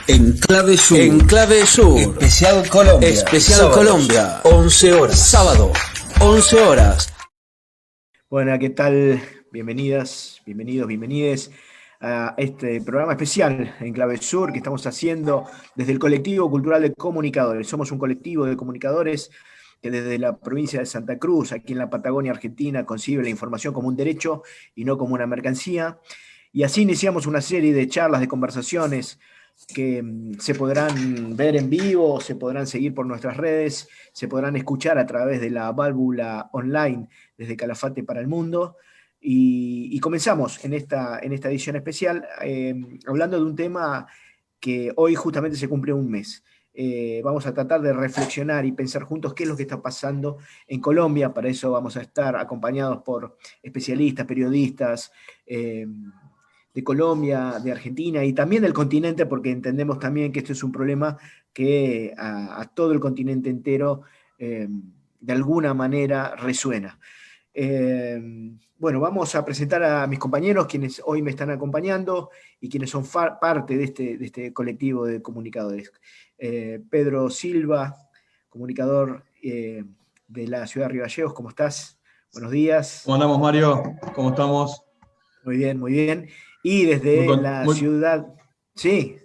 En Clave Sur. En Clave Sur. Especial Colombia. Especial Sábados. Colombia. 11 horas. Sábado, 11 horas. Bueno, ¿qué tal? Bienvenidas, bienvenidos, bienvenides a este programa especial en Clave Sur que estamos haciendo desde el Colectivo Cultural de Comunicadores. Somos un colectivo de comunicadores que desde la provincia de Santa Cruz, aquí en la Patagonia Argentina, concibe la información como un derecho y no como una mercancía. Y así iniciamos una serie de charlas, de conversaciones que se podrán ver en vivo, se podrán seguir por nuestras redes, se podrán escuchar a través de la válvula online desde Calafate para el mundo. Y comenzamos en esta edición especial hablando de un tema que hoy justamente se cumple un mes. Vamos a tratar de reflexionar y pensar juntos qué es lo que está pasando en Colombia. Para eso vamos a estar acompañados por especialistas, periodistas, de Colombia, de Argentina y también del continente, porque entendemos también que esto es un problema que a todo el continente entero de alguna manera resuena. Bueno, vamos a presentar a mis compañeros, quienes hoy me están acompañando y quienes son parte de este colectivo de comunicadores. Pedro Silva, comunicador de la ciudad de Río Gallegos, ¿cómo estás? Buenos días. ¿Cómo andamos, Mario? ¿Cómo estamos? Muy bien, muy bien. Y desde la ciudad... Sí.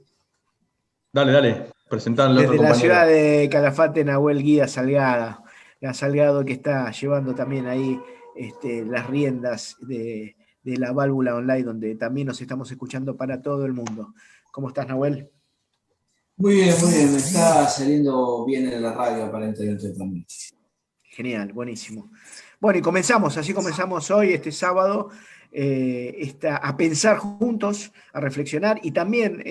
Dale, presentar al otro Desde compañero. la ciudad de Calafate, Nahuel Guía Salgado, que está llevando también ahí las riendas de la válvula online, donde también nos estamos escuchando para todo el mundo. ¿Cómo estás, Nahuel? Muy bien, me está saliendo bien en la radio aparentemente también. Genial, buenísimo. Bueno, y así comenzamos hoy, este sábado, a pensar juntos, a reflexionar y también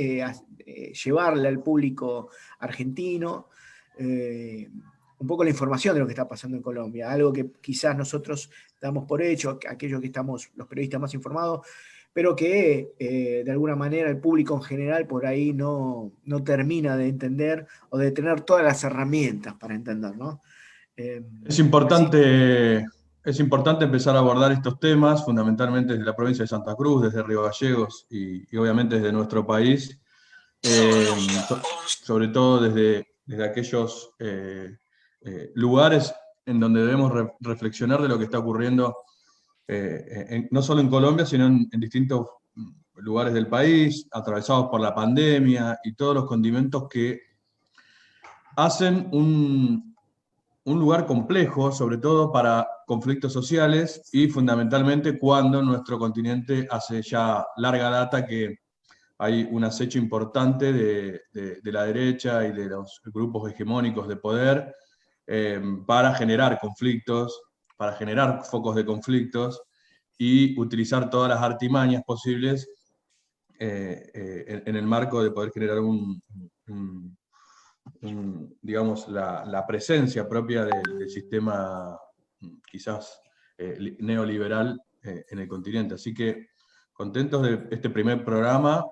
llevarle al público argentino un poco la información de lo que está pasando en Colombia, algo que quizás nosotros damos por hecho, aquellos que estamos los periodistas más informados, pero que de alguna manera el público en general por ahí no termina de entender o de tener todas las herramientas para entender, ¿no? Es importante empezar a abordar estos temas, fundamentalmente desde la provincia de Santa Cruz, desde Río Gallegos y obviamente desde nuestro país, sobre todo desde aquellos lugares en donde debemos reflexionar de lo que está ocurriendo, no solo en Colombia, sino en distintos lugares del país, atravesados por la pandemia y todos los condimentos que hacen un lugar complejo, sobre todo para conflictos sociales y fundamentalmente cuando nuestro continente hace ya larga data que hay un acecho importante de la derecha y de los grupos hegemónicos de poder para generar conflictos, para generar focos de conflictos y utilizar todas las artimañas posibles en el marco de poder generar digamos, la presencia propia del sistema quizás neoliberal en el continente. Así que contentos de este primer programa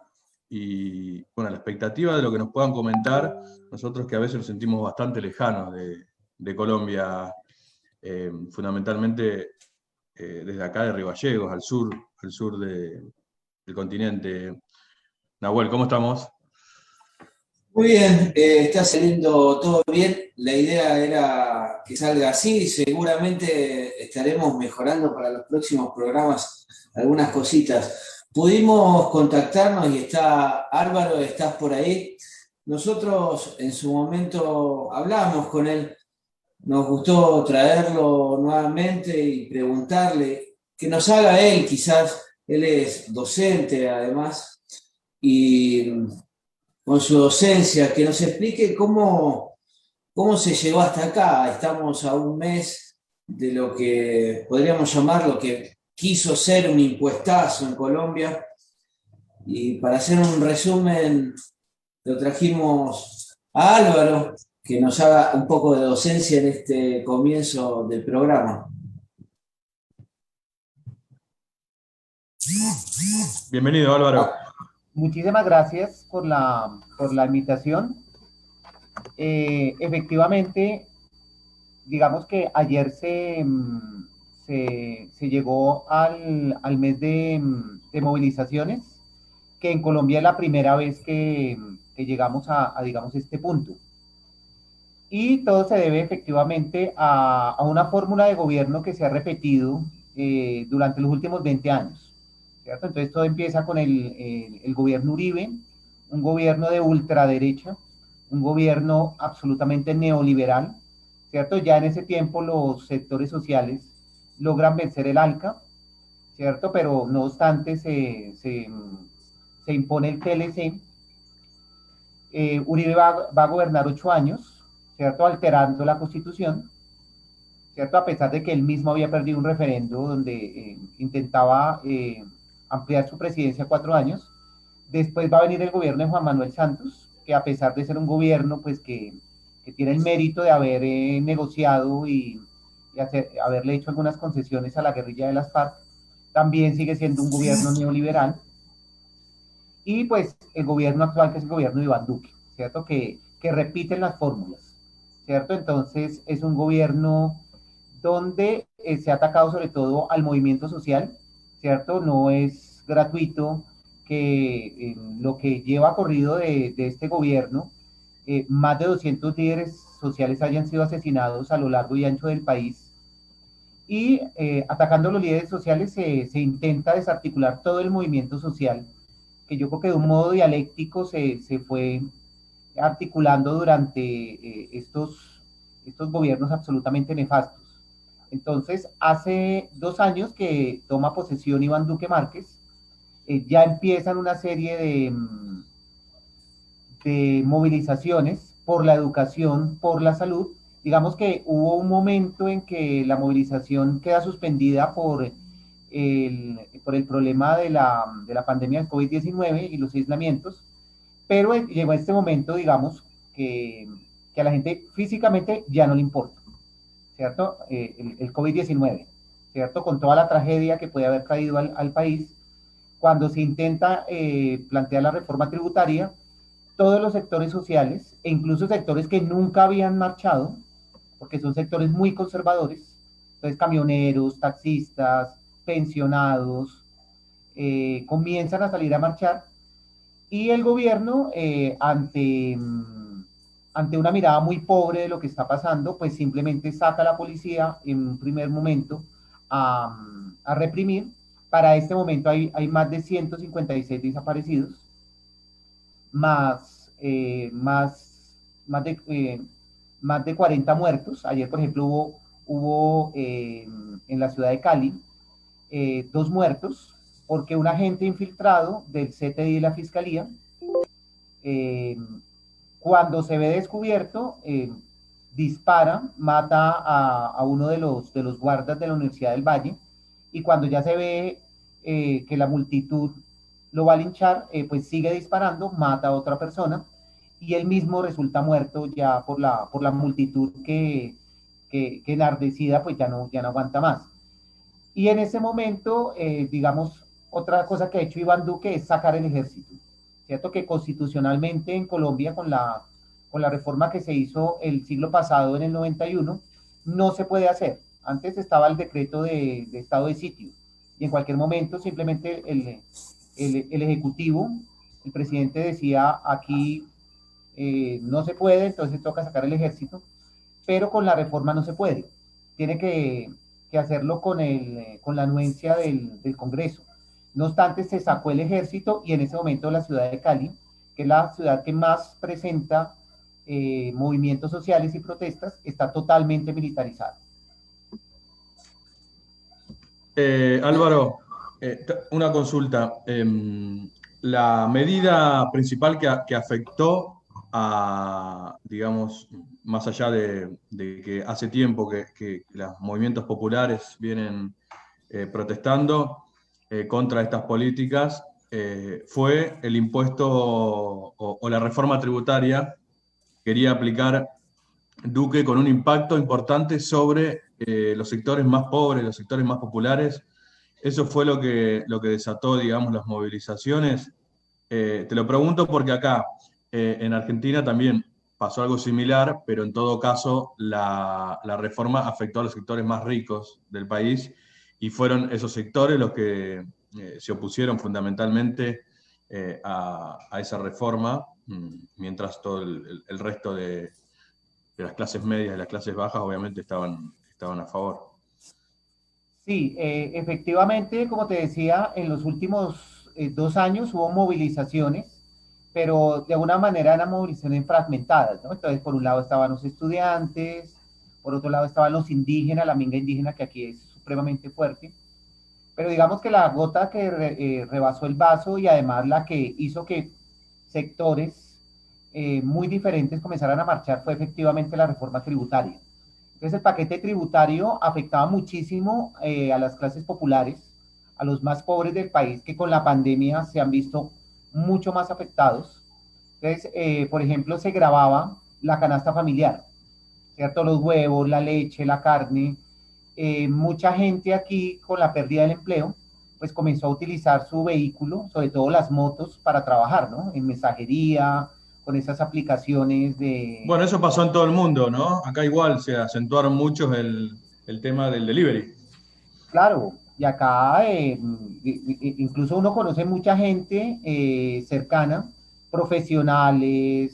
y bueno, la expectativa de lo que nos puedan comentar, nosotros que a veces nos sentimos bastante lejanos de Colombia, fundamentalmente desde acá de Río Gallegos, al sur del continente. Nahuel, ¿cómo estamos? Muy bien, está saliendo todo bien. La idea era que salga así. Seguramente estaremos mejorando para los próximos programas algunas cositas. Pudimos contactarnos y está Álvaro, estás por ahí. Nosotros en su momento hablamos con él. Nos gustó traerlo nuevamente y preguntarle que nos haga él, quizás. Él es docente además y con su docencia, que nos explique cómo se llegó hasta acá. Estamos a un mes de lo que podríamos llamar lo que quiso ser un impuestazo en Colombia. Y para hacer un resumen, lo trajimos a Álvaro, que nos haga un poco de docencia en este comienzo del programa. Bienvenido, Álvaro. Muchísimas gracias por la invitación. Efectivamente, digamos que ayer se llegó al mes de movilizaciones, que en Colombia es la primera vez que que llegamos digamos, este punto. Y todo se debe efectivamente a una fórmula de gobierno que se ha repetido durante los últimos 20 años, ¿cierto? Entonces todo empieza con el gobierno Uribe, un gobierno de ultraderecha, un gobierno absolutamente neoliberal, ¿cierto? Ya en ese tiempo los sectores sociales logran vencer el ALCA, ¿cierto? Pero no obstante se impone el TLC. Uribe va a gobernar 8 años, ¿cierto? Alterando la Constitución, ¿cierto? A pesar de que él mismo había perdido un referendo donde intentaba ampliar su presidencia a 4 años. Después va a venir el gobierno de Juan Manuel Santos, que a pesar de ser un gobierno pues que tiene el mérito de haber negociado y haberle hecho algunas concesiones a la guerrilla de las FARC, también sigue siendo un gobierno neoliberal. Y pues el gobierno actual, que es el gobierno de Iván Duque, ¿cierto? Que repiten las fórmulas, ¿cierto? Entonces es un gobierno donde se ha atacado sobre todo al movimiento social, ¿cierto? No es gratuito que lo que lleva corrido de este gobierno, más de 200 líderes sociales hayan sido asesinados a lo largo y ancho del país. Y atacando a los líderes sociales se intenta desarticular todo el movimiento social, que yo creo que de un modo dialéctico se fue articulando durante estos gobiernos absolutamente nefastos. Entonces, hace 2 años que toma posesión Iván Duque Márquez, ya empiezan una serie de movilizaciones por la educación, por la salud. Digamos que hubo un momento en que la movilización queda suspendida por el problema de la pandemia del COVID-19 y los aislamientos, pero llegó este momento, digamos, que a la gente físicamente ya no le importa, ¿cierto? El COVID-19, ¿cierto? Con toda la tragedia que puede haber caído al país, cuando se intenta plantear la reforma tributaria, todos los sectores sociales, e incluso sectores que nunca habían marchado, porque son sectores muy conservadores, entonces camioneros, taxistas, pensionados, comienzan a salir a marchar, y el gobierno, ante una mirada muy pobre de lo que está pasando, pues simplemente saca a la policía en un primer momento a reprimir. Para este momento hay más de 156 desaparecidos, más de 40 muertos. Ayer, por ejemplo, hubo en la ciudad de Cali 2 muertos, porque un agente infiltrado del CTI de la Fiscalía, cuando se ve descubierto, dispara, mata a uno de los guardas de la Universidad del Valle, y cuando ya se ve que la multitud lo va a linchar, pues sigue disparando, mata a otra persona, y él mismo resulta muerto ya por la multitud que enardecida pues ya no aguanta más. Y en ese momento, digamos, otra cosa que ha hecho Iván Duque es sacar el ejército, ¿cierto? Que constitucionalmente en Colombia, con la reforma que se hizo el siglo pasado, en el 91, no se puede hacer. Antes estaba el decreto de estado de sitio, y en cualquier momento simplemente el Ejecutivo, el presidente decía, aquí no se puede, entonces toca sacar el ejército, pero con la reforma no se puede. Tiene que hacerlo con la anuencia del Congreso. No obstante, se sacó el ejército, y en ese momento la ciudad de Cali, que es la ciudad que más presenta movimientos sociales y protestas, está totalmente militarizada. Álvaro, una consulta. La medida principal que afectó a, digamos, más allá de que hace tiempo que los movimientos populares vienen protestando contra estas políticas, fue el impuesto o la reforma tributaria que quería aplicar Duque, con un impacto importante sobre los sectores más pobres, los sectores más populares. Eso fue lo que desató, digamos, las movilizaciones. Te lo pregunto porque acá, en Argentina, también pasó algo similar, pero en todo caso la reforma afectó a los sectores más ricos del país, y fueron esos sectores los que se opusieron fundamentalmente a esa reforma, mientras todo el resto de las clases medias y las clases bajas obviamente estaban a favor. Sí, efectivamente, como te decía, en los últimos 2 años hubo movilizaciones, pero de alguna manera eran movilizaciones fragmentadas, ¿no? Entonces, por un lado estaban los estudiantes, por otro lado estaban los indígenas, la minga indígena que aquí es supremamente fuerte, pero digamos que la gota que rebasó el vaso y además la que hizo que sectores muy diferentes comenzaran a marchar fue efectivamente la reforma tributaria. Entonces el paquete tributario afectaba muchísimo a las clases populares, a los más pobres del país, que con la pandemia se han visto mucho más afectados. Entonces, por ejemplo, se gravaba la canasta familiar, ¿cierto? Los huevos, la leche, la carne. Mucha gente aquí con la pérdida del empleo, pues comenzó a utilizar su vehículo, sobre todo las motos, para trabajar, ¿no? En mensajería, con esas aplicaciones de... Bueno, eso pasó en todo el mundo, ¿no? Acá igual se acentuaron mucho el tema del delivery. Claro, y acá incluso uno conoce mucha gente cercana, profesionales,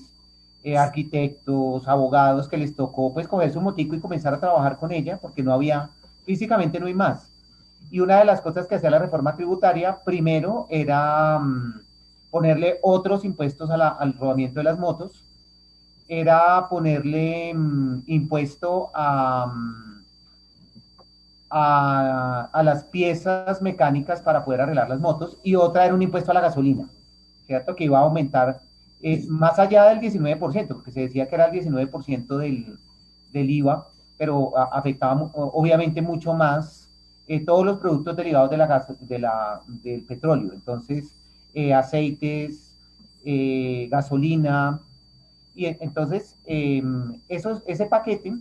arquitectos, abogados, que les tocó pues coger su motico y comenzar a trabajar con ella, porque no había, físicamente no hay más. Y una de las cosas que hacía la reforma tributaria, primero era ponerle otros impuestos al rodamiento de las motos, era ponerle impuesto a las piezas mecánicas para poder arreglar las motos, y otra era un impuesto a la gasolina, ¿cierto? Que iba a aumentar más allá del 19%, porque se decía que era el 19% del IVA, pero afectaba obviamente mucho más todos los productos derivados del petróleo. Entonces, aceites, gasolina, y entonces ese paquete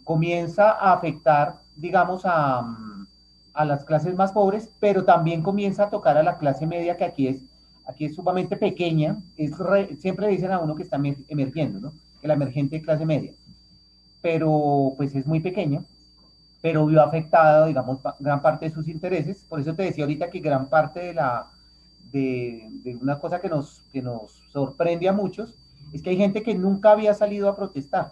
comienza a afectar, digamos, a las clases más pobres, pero también comienza a tocar a la clase media, que aquí es sumamente pequeña. Siempre dicen a uno que está emergiendo, ¿no? Que la emergente clase media, pero pues es muy pequeña, pero vio afectada, digamos, gran parte de sus intereses. Por eso te decía ahorita que gran parte de una cosa que nos sorprende a muchos es que hay gente que nunca había salido a protestar,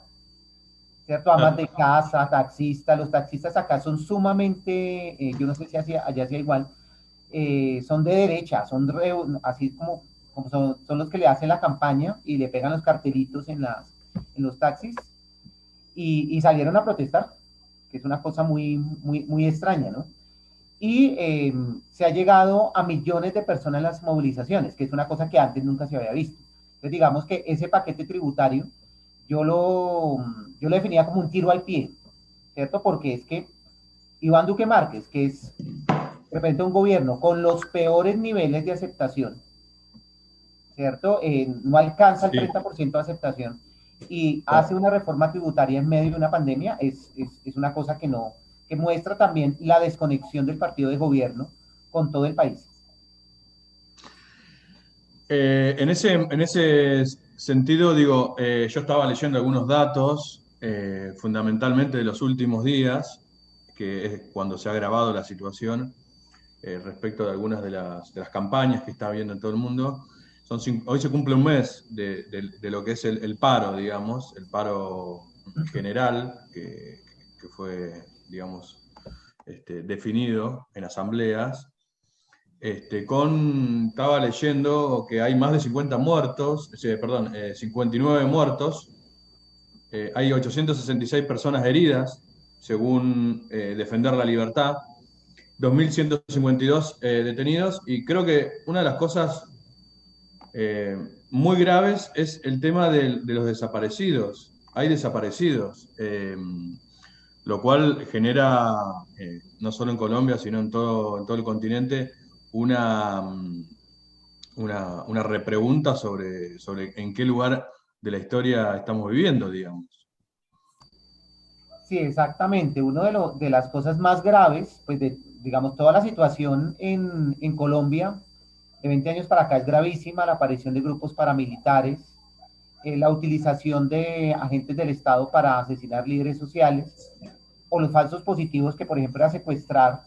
¿cierto? Amas de casa, taxistas. Los taxistas acá son sumamente, yo no sé si allá sea igual, son de derecha, así como son los que le hacen la campaña y le pegan los cartelitos en los taxis, y salieron a protestar, que es una cosa muy, muy, muy extraña, ¿no? Y se ha llegado a millones de personas en las movilizaciones, que es una cosa que antes nunca se había visto. Entonces digamos que ese paquete tributario yo lo definía como un tiro al pie, ¿cierto? Porque es que Iván Duque Márquez, que es de repente un gobierno con los peores niveles de aceptación, ¿cierto? No alcanza el 30% de aceptación, y hace una reforma tributaria en medio de una pandemia, es una cosa que muestra también la desconexión del partido de gobierno con todo el país. En ese sentido, digo, yo estaba leyendo algunos datos, fundamentalmente de los últimos días, que es cuando se ha agravado la situación, respecto de algunas de las campañas que está habiendo en todo el mundo. Hoy se cumple un mes de lo que es el paro, digamos, el paro general, que fue, digamos, definido en asambleas. Estaba leyendo que hay más de 50 muertos, 59 muertos, hay 866 personas heridas, según Defender la Libertad, 2.152 detenidos, y creo que una de las cosas muy graves es el tema de los desaparecidos. Hay desaparecidos, lo cual genera, no solo en Colombia, sino en todo el continente, una repregunta sobre en qué lugar de la historia estamos viviendo, digamos. Sí, exactamente. Una de las cosas más graves, pues digamos, toda la situación en Colombia de 20 años para acá es gravísima: la aparición de grupos paramilitares, la utilización de agentes del Estado para asesinar líderes sociales, o los falsos positivos, que por ejemplo era secuestrar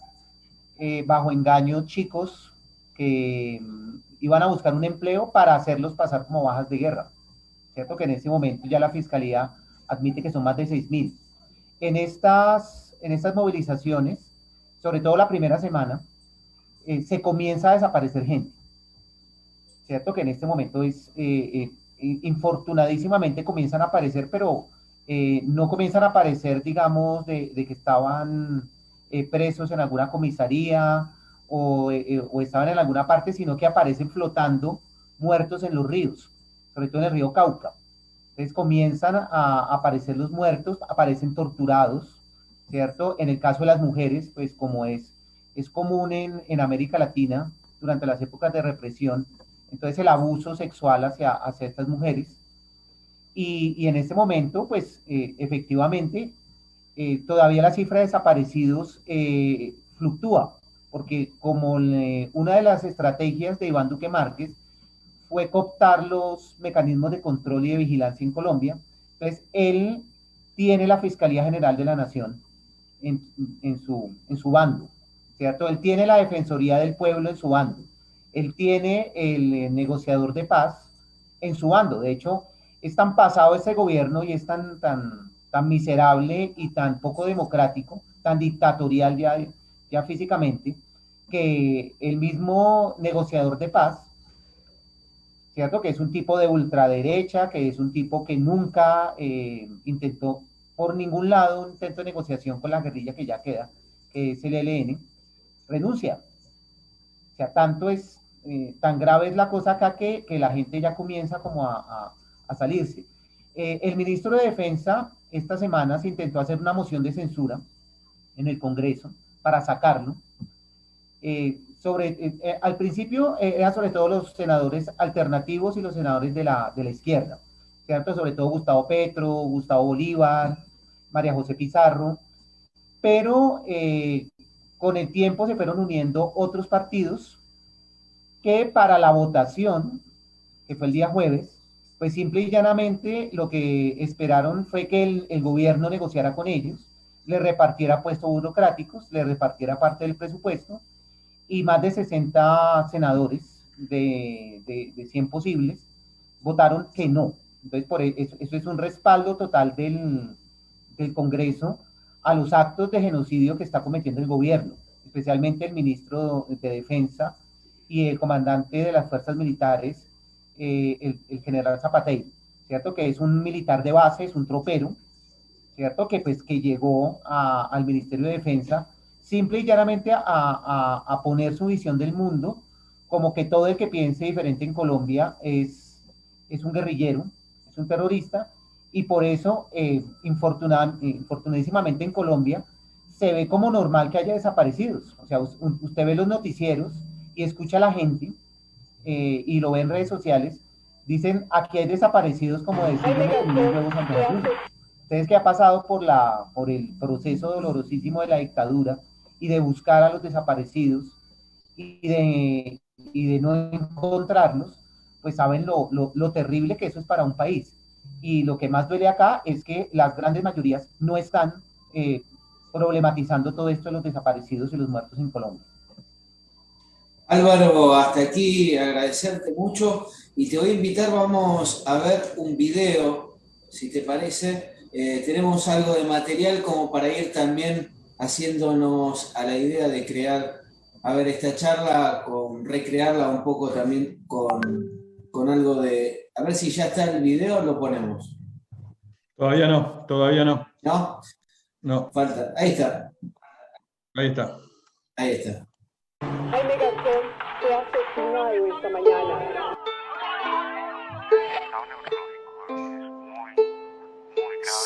bajo engaño chicos que iban a buscar un empleo para hacerlos pasar como bajas de guerra, ¿cierto? Que en este momento ya la Fiscalía admite que son más de 6.000. En estas movilizaciones, sobre todo la primera semana, se comienza a desaparecer gente, ¿cierto? Que en este momento infortunadísimamente comienzan a aparecer, pero no comienzan a aparecer, digamos, de que estaban presos en alguna comisaría o estaban en alguna parte, sino que aparecen flotando muertos en los ríos, sobre todo en el río Cauca. Entonces comienzan a aparecer los muertos, aparecen torturados, ¿cierto? En el caso de las mujeres, pues como es común en América Latina durante las épocas de represión, entonces el abuso sexual hacia estas mujeres. Y en este momento, pues efectivamente, todavía la cifra de desaparecidos fluctúa, porque como una de las estrategias de Iván Duque Márquez fue cooptar los mecanismos de control y de vigilancia en Colombia, entonces él tiene la Fiscalía General de la Nación en su bando, ¿cierto? Él tiene la Defensoría del Pueblo en su bando, él tiene el negociador de paz en su bando. De hecho, es tan pasado ese gobierno y es tan miserable y tan poco democrático, tan dictatorial ya físicamente, que el mismo negociador de paz, ¿cierto? Que es un tipo de ultraderecha, que es un tipo que nunca intentó por ningún lado un intento de negociación con la guerrilla que ya queda, que es el ELN, renuncia. O sea, tan grave es la cosa acá que la gente ya comienza como a salirse. El ministro de Defensa esta semana se intentó hacer una moción de censura en el Congreso para sacarlo. Al principio eran sobre todo los senadores alternativos y los senadores de la izquierda, ¿cierto? Sobre todo Gustavo Petro, Gustavo Bolívar, María José Pizarro, pero con el tiempo se fueron uniendo otros partidos que para la votación, que fue el día jueves, pues simple y llanamente lo que esperaron fue que el gobierno negociara con ellos, le repartiera puestos burocráticos, le repartiera parte del presupuesto, y más de 60 senadores de 100 posibles votaron que no. Entonces, eso es un respaldo total del Congreso a los actos de genocidio que está cometiendo el gobierno, especialmente el ministro de Defensa y el comandante de las fuerzas militares, el general Zapatero, ¿cierto? Que es un militar de base, es un tropero, ¿cierto? Que llegó al Ministerio de Defensa simple y llanamente a poner su visión del mundo, como que todo el que piense diferente en Colombia es un guerrillero, es un terrorista, y por eso, infortunadísimamente en Colombia, se ve como normal que haya desaparecidos. O sea, usted ve los noticieros y escucha a la gente, y lo ve en redes sociales, dicen, aquí hay desaparecidos, como decir, ustedes que ha pasado por el proceso dolorosísimo de la dictadura y de buscar a los desaparecidos y de no encontrarlos, pues saben lo terrible que eso es para un país. Y lo que más duele acá es que las grandes mayorías no están problematizando todo esto de los desaparecidos y los muertos en Colombia. Álvaro, hasta aquí agradecerte mucho y te voy a invitar, vamos a ver un video, si te parece. Tenemos algo de material como para ir también haciéndonos a la idea de crear, a ver, esta charla, recrearla un poco también con algo de... A ver si ya está el video, lo ponemos. Todavía no. ¿No? No. Falta. Ahí está. Ahí está. Ahí está. Hay negación que hace nuevo esta mañana.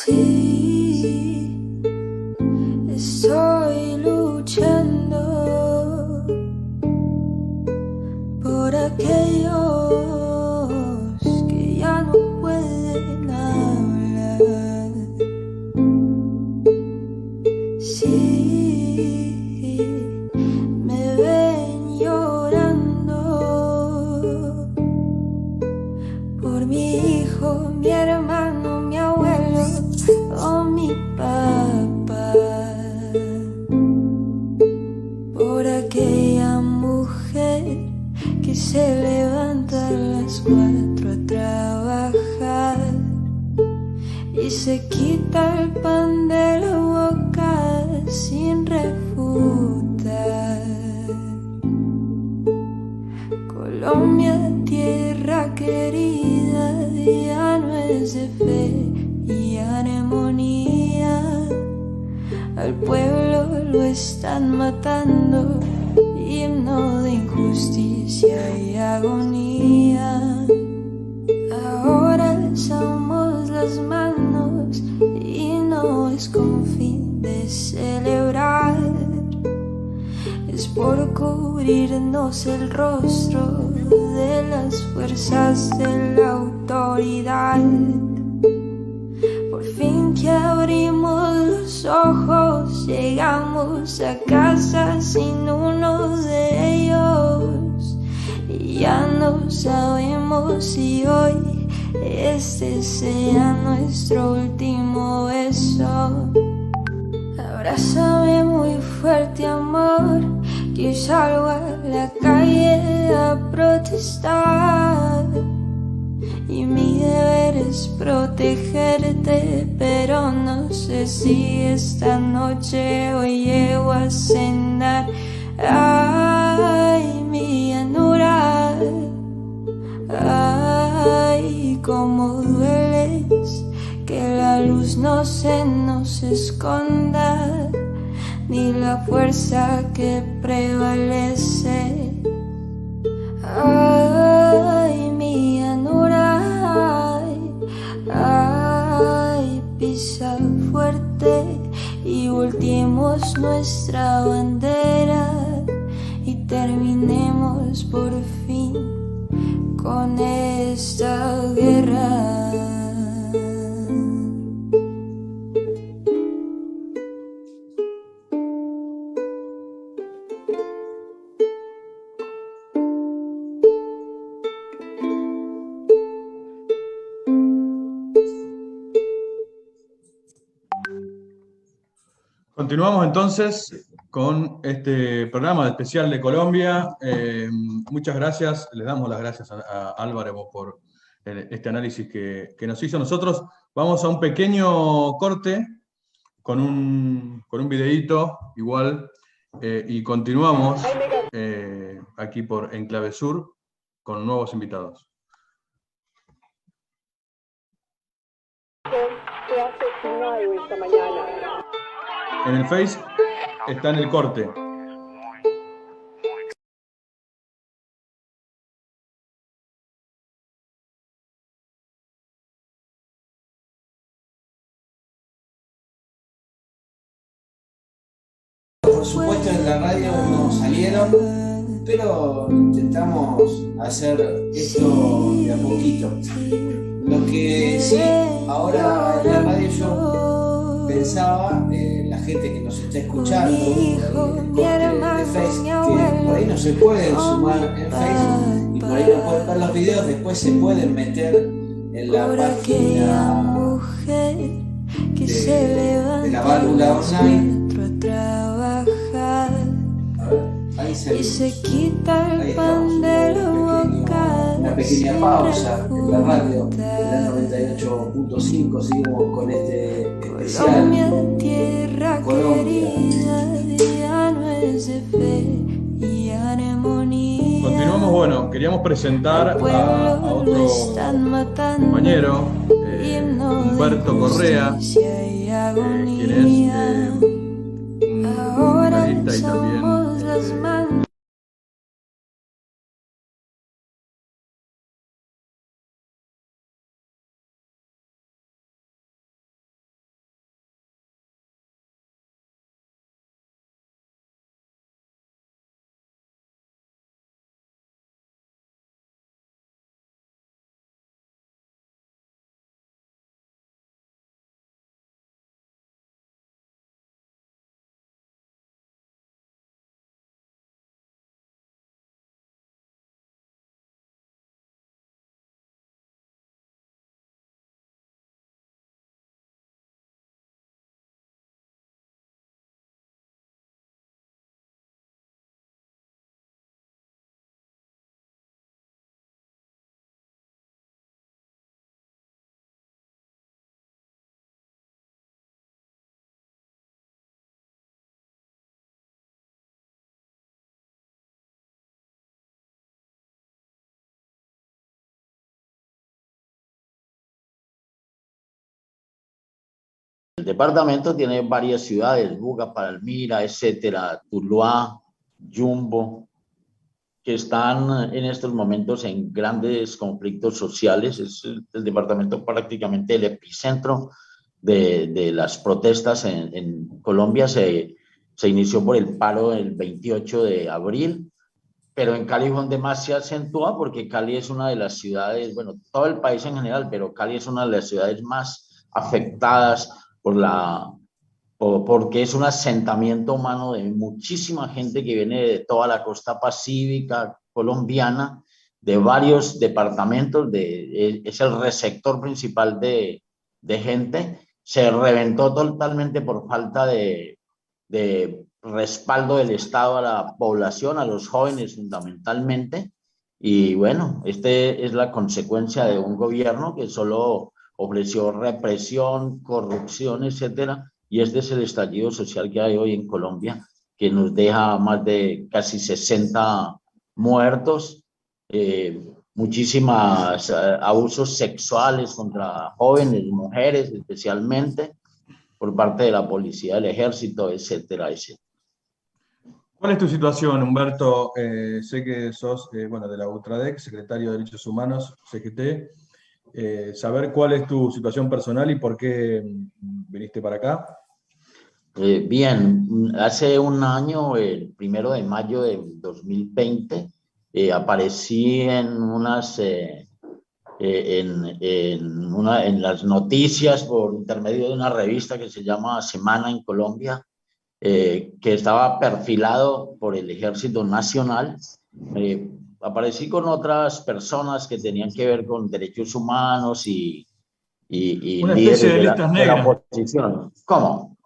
Sí, estoy luchando por aquellos que ya no pueden hablar. Sí, me ven llorando por mi hijo, mi hermano, mi abuelo o mi papá, por aquella mujer que se levanta a las 4 a trabajar y se quita el pan de la boca sin refutar. Colombia, tierra querida, ya no es de fe y armonía. Al pueblo lo están matando, himno de injusticia y agonía. Ahora alzamos las manos y no es con fin de celebrar, es por cubrirnos el rostro de las fuerzas de la autoridad. Por fin que abrimos los ojos, llegamos a casa sin uno de ellos y ya no sabemos si hoy este sea nuestro último beso. Abrázame muy fuerte, amor, que hoy salgo a la calle a protestar. Y mi deber es protegerte, pero no sé si esta noche hoy llego a cenar. Ay, mi llanura, ay, cómo dueles, que la luz no se nos esconda, ni la fuerza que prevalece. Ay, mi llanura, ay, pisa fuerte y volteemos nuestra bandera y terminemos por fin con esta guerra. Continuamos entonces con este programa especial de Colombia. Muchas gracias, les damos las gracias a Álvaro por este análisis que nos hizo. Nosotros vamos a un pequeño corte con un videíto igual y continuamos aquí por Enclave Sur con nuevos invitados. Fue asesinado esta mañana. En el Face está en el corte. Por supuesto en la radio no salieron, pero intentamos hacer esto de a poquito. Lo que sí, ahora en la radio yo pensaba, la gente que nos está escuchando, de Facebook, que por ahí no se pueden sumar en Facebook y por ahí no pueden ver los videos, después se pueden meter en la página de la válvula online. Ahí salimos. Ahí estamos, una pequeña pausa en la radio de la 98.5. Seguimos con este especial Colombia, tierra Colombia. querida, ya no es de fe y armonía. Continuamos, bueno, queríamos presentar a otro compañero, Humberto Correa, quien es un periodista y también El departamento tiene varias ciudades, Buga, Palmira, etcétera, Tuluá, Yumbo, que están en estos momentos en grandes conflictos sociales. Es el departamento prácticamente el epicentro de las protestas en Colombia. Se inició por el paro del 28 de abril, pero en Cali fue donde más se acentúa, porque Cali es una de las ciudades, bueno, todo el país en general, pero Cali es una de las ciudades más afectadas porque es un asentamiento humano de muchísima gente que viene de toda la costa pacífica colombiana, de varios departamentos, es el receptor principal de gente. Se reventó totalmente por falta de respaldo del Estado a la población, a los jóvenes fundamentalmente. Y bueno, es la consecuencia de un gobierno que solo ofreció represión, corrupción, etcétera. Y este es el estallido social que hay hoy en Colombia, que nos deja más de casi 60 muertos, muchísimos abusos sexuales contra jóvenes, mujeres especialmente, por parte de la policía, del ejército, etcétera, etcétera. ¿Cuál es tu situación, Humberto? Sé que sos de la UTRADEC, secretario de Derechos Humanos, CGT. Saber cuál es tu situación personal y por qué viniste para acá. Bien, hace un año, el 1 de mayo de 2020, aparecí en las noticias por intermedio de una revista que se llama Semana en Colombia, que estaba perfilado por el Ejército Nacional. Aparecí con otras personas que tenían que ver con derechos humanos y una especie de listas de la negras. oposición. ¿Cómo?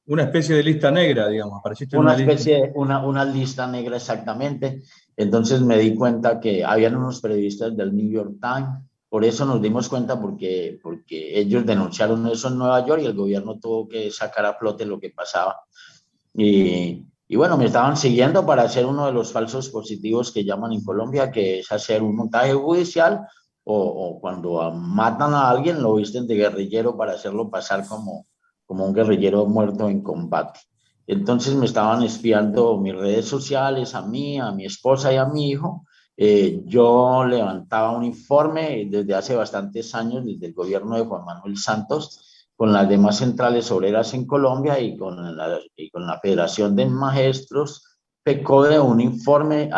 Una especie de lista negra, digamos. Apareciste en una lista negra, exactamente. Entonces me di cuenta que habían unos periodistas del New York Times. Por eso nos dimos cuenta, porque ellos denunciaron eso en Nueva York y el gobierno tuvo que sacar a flote lo que pasaba. Y bueno, me estaban siguiendo para hacer uno de los falsos positivos que llaman en Colombia, que es hacer un montaje judicial o cuando matan a alguien lo visten de guerrillero para hacerlo pasar como un guerrillero muerto en combate. Entonces me estaban espiando mis redes sociales, a mí, a mi esposa y a mi hijo. Yo levantaba un informe desde hace bastantes años, desde el gobierno de Juan Manuel Santos, con las demás centrales obreras en Colombia y con la Federación de Maestros, PECODE, un informe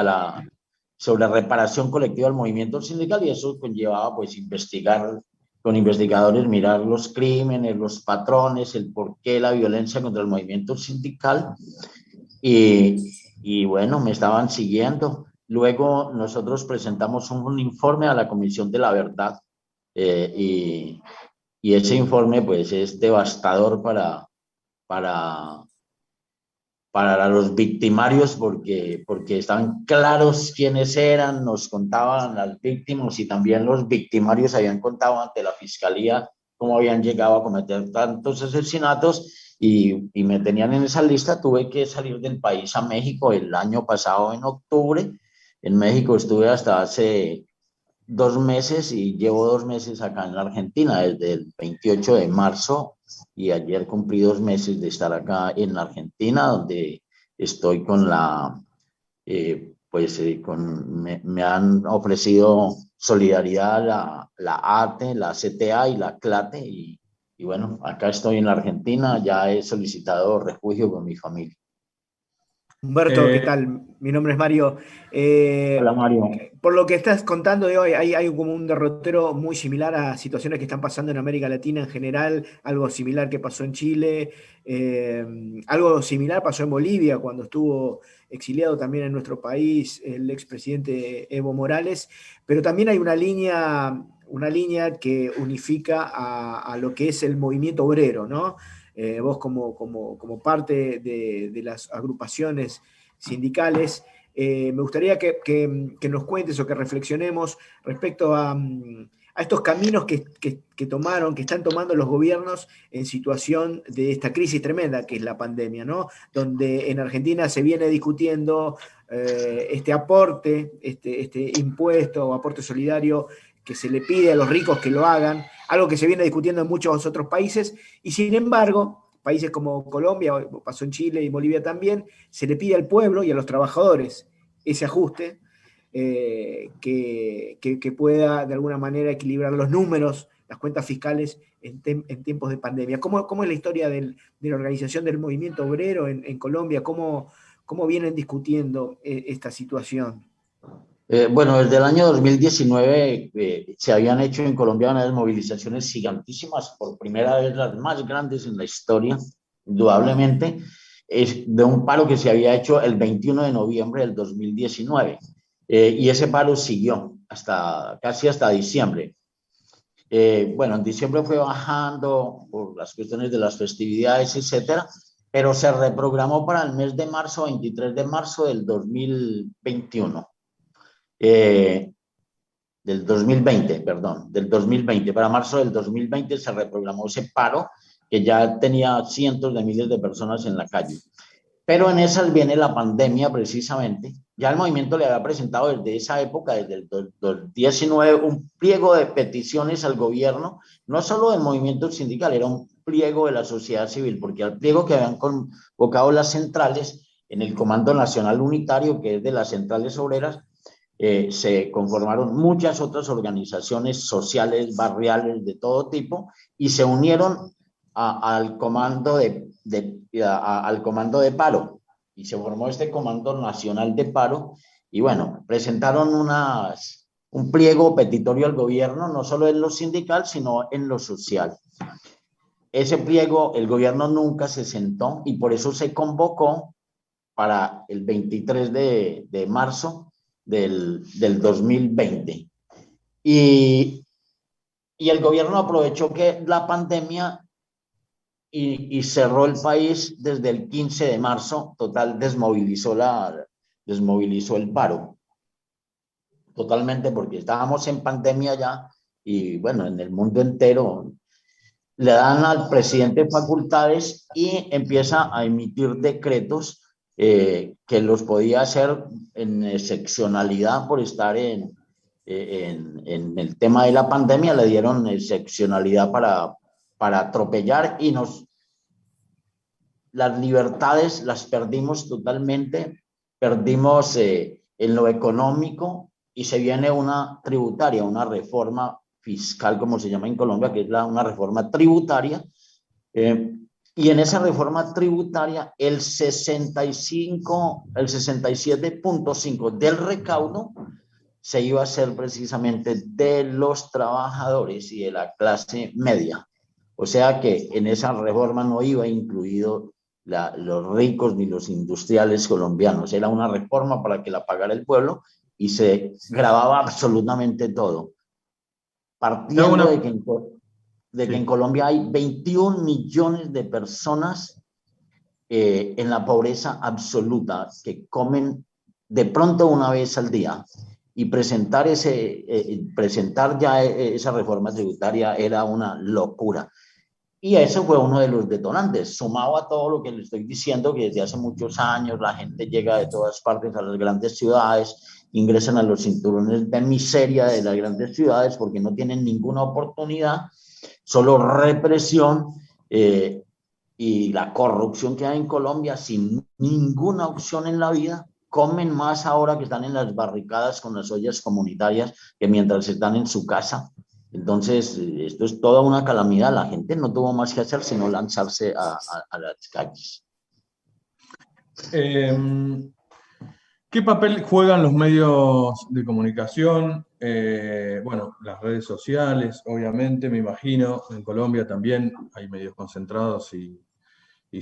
sobre reparación colectiva del movimiento sindical, y eso conllevaba pues investigar con investigadores, mirar los crímenes, los patrones, el porqué, la violencia contra el movimiento sindical, y bueno, me estaban siguiendo. Luego nosotros presentamos un informe a la Comisión de la Verdad, y ese informe pues es devastador para los victimarios, porque estaban claros quiénes eran, nos contaban las víctimas, y también los victimarios habían contado ante la fiscalía cómo habían llegado a cometer tantos asesinatos, y me tenían en esa lista. Tuve que salir del país a México el año pasado, en octubre. En México estuve hasta hace 2 meses y llevo 2 meses acá en la Argentina, desde el 28 de marzo, y ayer cumplí 2 meses de estar acá en la Argentina, donde estoy con me han ofrecido solidaridad la ATE, la CTA y la CLATE, y bueno, acá estoy en la Argentina. Ya he solicitado refugio con mi familia. Humberto, ¿qué tal? Mi nombre es Mario. Hola, Mario. Por lo que estás contando de hoy, hay como un derrotero muy similar a situaciones que están pasando en América Latina en general, algo similar que pasó en Chile, algo similar pasó en Bolivia cuando estuvo exiliado también en nuestro país el expresidente Evo Morales, pero también hay una línea que unifica a lo que es el movimiento obrero, ¿no? Vos como parte de las agrupaciones sindicales, me gustaría que nos cuentes o que reflexionemos respecto a estos caminos que están tomando los gobiernos en situación de esta crisis tremenda que es la pandemia, ¿no? Donde en Argentina se viene discutiendo este aporte, este impuesto o aporte solidario que se le pide a los ricos que lo hagan, algo que se viene discutiendo en muchos otros países, y sin embargo, países como Colombia, pasó en Chile y Bolivia también, se le pide al pueblo y a los trabajadores ese ajuste que pueda de alguna manera equilibrar los números, las cuentas fiscales en tiempos de pandemia. ¿Cómo es la historia de la organización del movimiento obrero en Colombia? ¿Cómo vienen discutiendo esta situación? Bueno, desde el año 2019 se habían hecho en Colombia unas movilizaciones gigantísimas, por primera vez las más grandes en la historia, indudablemente, de un paro que se había hecho el 21 de noviembre del 2019. Y ese paro siguió casi hasta diciembre. Bueno, en diciembre fue bajando por las cuestiones de las festividades, etcétera, pero se reprogramó para el mes de marzo, 23 de marzo del 2021. Del 2020, para marzo del 2020 se reprogramó ese paro que ya tenía cientos de miles de personas en la calle. Pero en esas viene la pandemia precisamente. Ya el movimiento le había presentado desde esa época, desde el 2019, un pliego de peticiones al gobierno, no solo del movimiento sindical, era un pliego de la sociedad civil, porque al pliego que habían convocado las centrales en el Comando Nacional Unitario, que es de las centrales obreras, se conformaron muchas otras organizaciones sociales, barriales, de todo tipo, y se unieron al comando al comando de paro, y se formó este Comando Nacional de Paro, y bueno, presentaron un pliego petitorio al gobierno, no solo en lo sindical, sino en lo social. Ese pliego, el gobierno nunca se sentó, y por eso se convocó para el 23 de marzo del 2020. Y el gobierno aprovechó que la pandemia y cerró el país desde el 15 de marzo, total, desmovilizó el paro, totalmente, porque estábamos en pandemia ya, y bueno, en el mundo entero le dan al presidente facultades y empieza a emitir decretos que los podía hacer en excepcionalidad por estar en el tema de la pandemia. Le dieron excepcionalidad para atropellar, y las libertades las perdimos totalmente, perdimos en lo económico, y se viene una tributaria, una reforma fiscal, como se llama en Colombia, que es una reforma tributaria, y en esa reforma tributaria el 67.5% del recaudo se iba a hacer precisamente de los trabajadores y de la clase media. O sea que en esa reforma no iba incluido los ricos ni los industriales colombianos. Era una reforma para que la pagara el pueblo, y se grababa absolutamente todo. Partiendo de que en Colombia hay 21 millones de personas en la pobreza absoluta, que comen de pronto una vez al día, y presentar ya esa reforma tributaria era una locura. Y eso fue uno de los detonantes, sumado a todo lo que le estoy diciendo, que desde hace muchos años la gente llega de todas partes a las grandes ciudades, ingresan a los cinturones de miseria de las grandes ciudades porque no tienen ninguna oportunidad, solo represión, y la corrupción que hay en Colombia, sin ninguna opción en la vida. Comen más ahora que están en las barricadas con las ollas comunitarias que mientras están en su casa. Entonces, esto es toda una calamidad. La gente no tuvo más que hacer sino lanzarse a las calles. ¿Qué papel juegan los medios de comunicación? Bueno, las redes sociales, obviamente, me imagino. En Colombia también hay medios concentrados y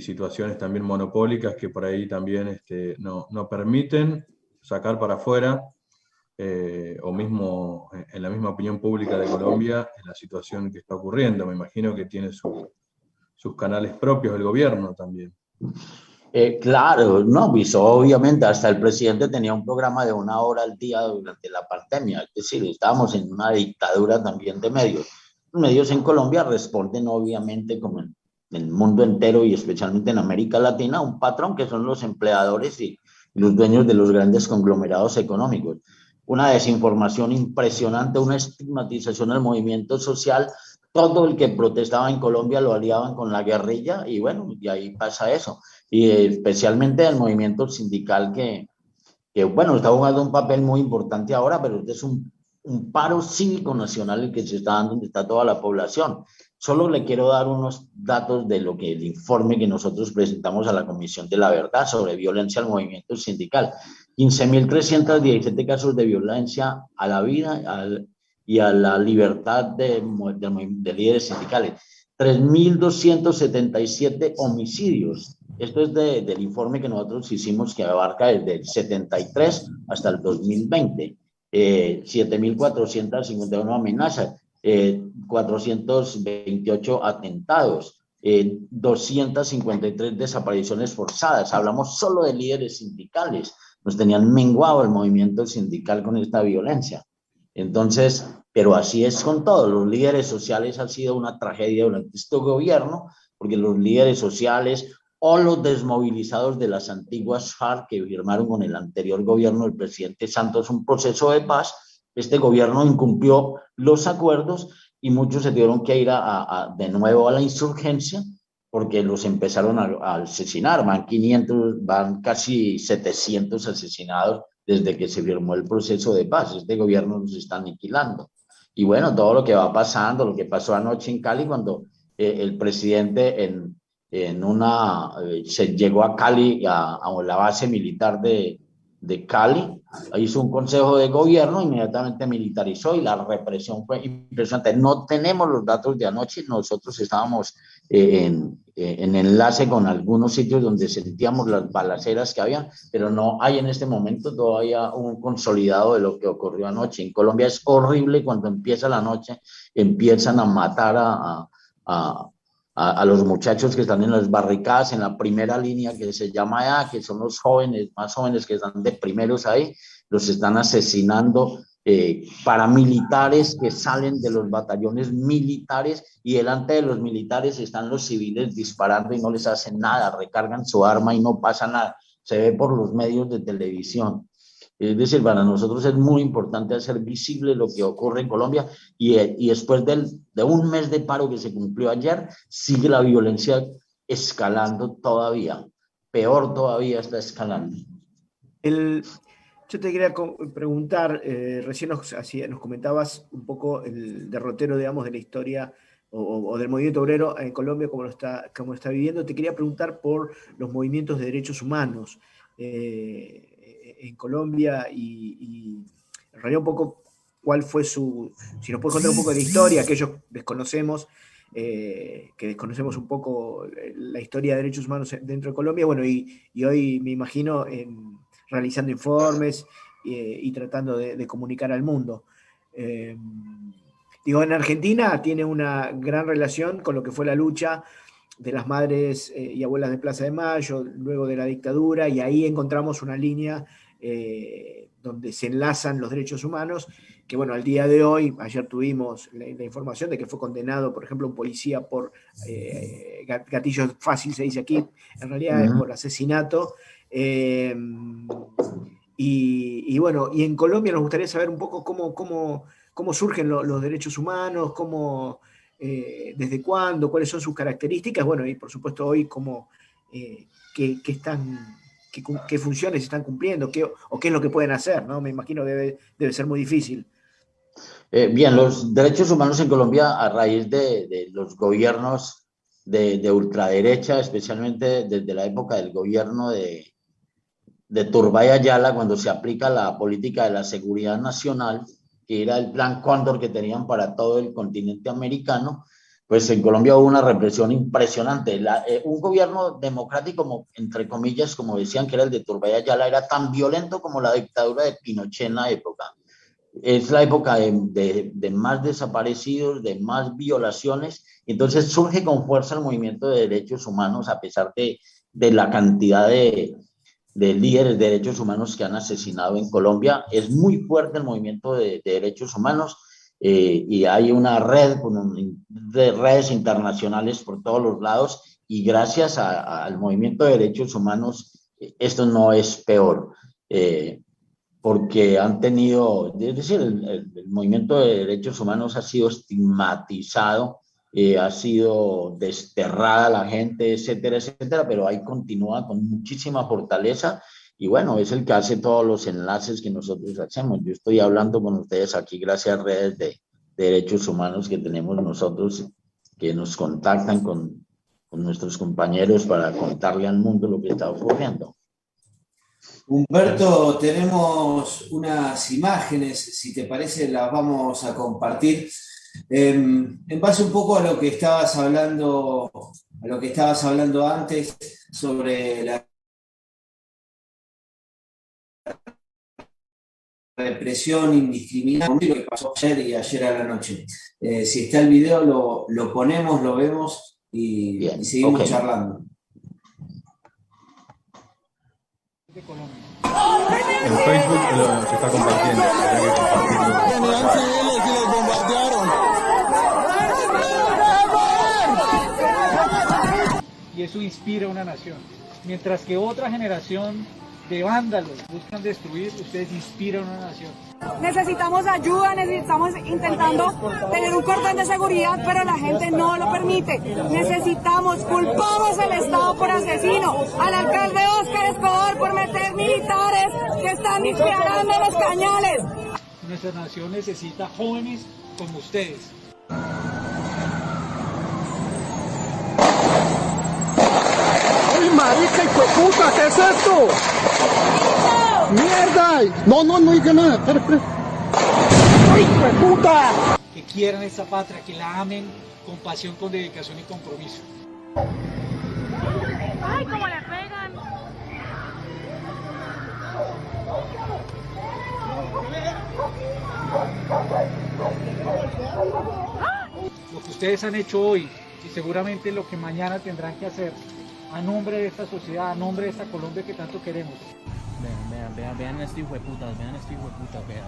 situaciones también monopólicas que por ahí también no permiten sacar para afuera, o mismo en la misma opinión pública de Colombia, en la situación que está ocurriendo. Me imagino que tiene sus canales propios del gobierno también. Claro, no, pues obviamente hasta el presidente tenía un programa de 1 hora al día durante la pandemia, es decir, estábamos en una dictadura también de medios. Los medios en Colombia responden obviamente, como en el mundo entero y especialmente en América Latina, un patrón que son los empleadores y los dueños de los grandes conglomerados económicos. una desinformación impresionante, una estigmatización del movimiento social. Todo el que protestaba en Colombia lo aliaban con la guerrilla y bueno, y ahí pasa eso. Y especialmente el movimiento sindical que bueno, está jugando un papel muy importante ahora, pero este es un paro cívico nacional el que se está dando, donde está toda la población. Solo le quiero dar unos datos de lo que el informe que nosotros presentamos a la Comisión de la Verdad sobre violencia al movimiento sindical. 15.317 casos de violencia a la vida y a la libertad de líderes sindicales. 3.277 homicidios. Esto es del informe que nosotros hicimos, que abarca desde el 73 hasta el 2020. 7.451 amenazas, 428 atentados, 253 desapariciones forzadas. Hablamos solo de líderes sindicales. Nos tenían menguado el movimiento sindical con esta violencia. Entonces, pero así es con todo. Los líderes sociales han sido una tragedia durante este gobierno, porque los líderes sociales o los desmovilizados de las antiguas FARC que firmaron con el anterior gobierno del presidente Santos un proceso de paz, este gobierno incumplió los acuerdos y muchos se tuvieron que ir de nuevo a la insurgencia porque los empezaron a asesinar. Van casi 700 asesinados desde que se firmó el proceso de paz. Este gobierno nos está aniquilando. Y bueno, todo lo que va pasando, lo que pasó anoche en Cali cuando el presidente se llegó a Cali, a la base militar de Cali, hizo un consejo de gobierno, inmediatamente militarizó y la represión fue impresionante. No tenemos los datos de anoche, nosotros estábamos en enlace con algunos sitios donde sentíamos las balaceras que había, pero no hay en este momento todavía un consolidado de lo que ocurrió anoche. En Colombia es horrible cuando empieza la noche, empiezan a matar a los muchachos que están en las barricadas, en la primera línea que se llama A, que son los jóvenes, más jóvenes que están de primeros ahí, los están asesinando paramilitares que salen de los batallones militares y delante de los militares están los civiles disparando y no les hacen nada, recargan su arma y no pasa nada. Se ve por los medios de televisión. Es decir, para nosotros es muy importante hacer visible lo que ocurre en Colombia y después de un mes de paro que se cumplió ayer, sigue la violencia escalando todavía. Peor todavía está escalando. Yo te quería preguntar, recién nos comentabas un poco el derrotero, digamos, de la historia o del movimiento obrero en Colombia, como lo está viviendo. Te quería preguntar por los movimientos de derechos humanos en Colombia y en realidad un poco cuál fue si nos puedes contar un poco de la historia, aquellos desconocemos, que desconocemos un poco la historia de derechos humanos dentro de Colombia, bueno, y hoy me imagino realizando informes y tratando de comunicar al mundo. En Argentina tiene una gran relación con lo que fue la lucha de las madres y abuelas de Plaza de Mayo, luego de la dictadura, y ahí encontramos una línea donde se enlazan los derechos humanos, que bueno, al día de hoy, ayer tuvimos la información de que fue condenado, por ejemplo, un policía por gatillo fácil, se dice aquí, en realidad es por asesinato. Y bueno, y en Colombia nos gustaría saber un poco cómo surgen los derechos humanos, desde cuándo, cuáles son sus características, bueno, y por supuesto hoy qué funciones están cumpliendo, qué es lo que pueden hacer, ¿no? Me imagino debe ser muy difícil. Bien, los derechos humanos en Colombia a raíz de los gobiernos de ultraderecha, especialmente desde la época del gobierno de Turbay Ayala, cuando se aplica la política de la seguridad nacional, que era el plan Cóndor que tenían para todo el continente americano, pues en Colombia hubo una represión impresionante. Un gobierno democrático, entre comillas, como decían que era el de Turbay Ayala, era tan violento como la dictadura de Pinochet en la época. Es la época de más desaparecidos, de más violaciones. Entonces surge con fuerza el movimiento de derechos humanos, a pesar de la cantidad de líderes de derechos humanos que han asesinado en Colombia. Es muy fuerte el movimiento de derechos humanos y hay una red de redes internacionales por todos los lados y gracias al movimiento de derechos humanos esto no es peor. porque han tenido, es decir, el movimiento de derechos humanos ha sido estigmatizado, ha sido desterrada la gente, etcétera, etcétera, pero ahí continúa con muchísima fortaleza y bueno, es el que hace todos los enlaces que nosotros hacemos. Yo estoy hablando con ustedes aquí gracias a redes de derechos humanos que tenemos nosotros, que nos contactan con nuestros compañeros para contarle al mundo lo que está ocurriendo. Humberto, tenemos unas imágenes, si te parece las vamos a compartir. En base un poco a lo que estabas hablando antes sobre la represión indiscriminada, lo que pasó ayer y ayer a la noche. Si está el video, lo ponemos, lo vemos y seguimos charlando. En Facebook se está compartiendo. Tenían civiles y los bombardearon. Y eso inspira a una nación. Mientras que otra generación de vándalos buscan destruir, ustedes inspiran a una nación. Necesitamos ayuda, estamos intentando tener un cordón de seguridad, pero la gente no lo permite. Culpamos al Estado por asesino, al alcalde Óscar Escobar por meter militares que están disparando los cañones. Nuestra nación necesita jóvenes como ustedes. ¡Ay, marica, hijo de puta! ¿Qué es esto? ¡Mierda! No dije nada. Espera. ¡Ay, hijo de puta! Que quieran esta patria, que la amen con pasión, con dedicación y compromiso. ¡Ay, cómo le pegan! Lo que ustedes han hecho hoy y seguramente lo que mañana tendrán que hacer a nombre de esta sociedad, a nombre de esta Colombia que tanto queremos. Vean este hijo de putas, vean este hijo de putas, vean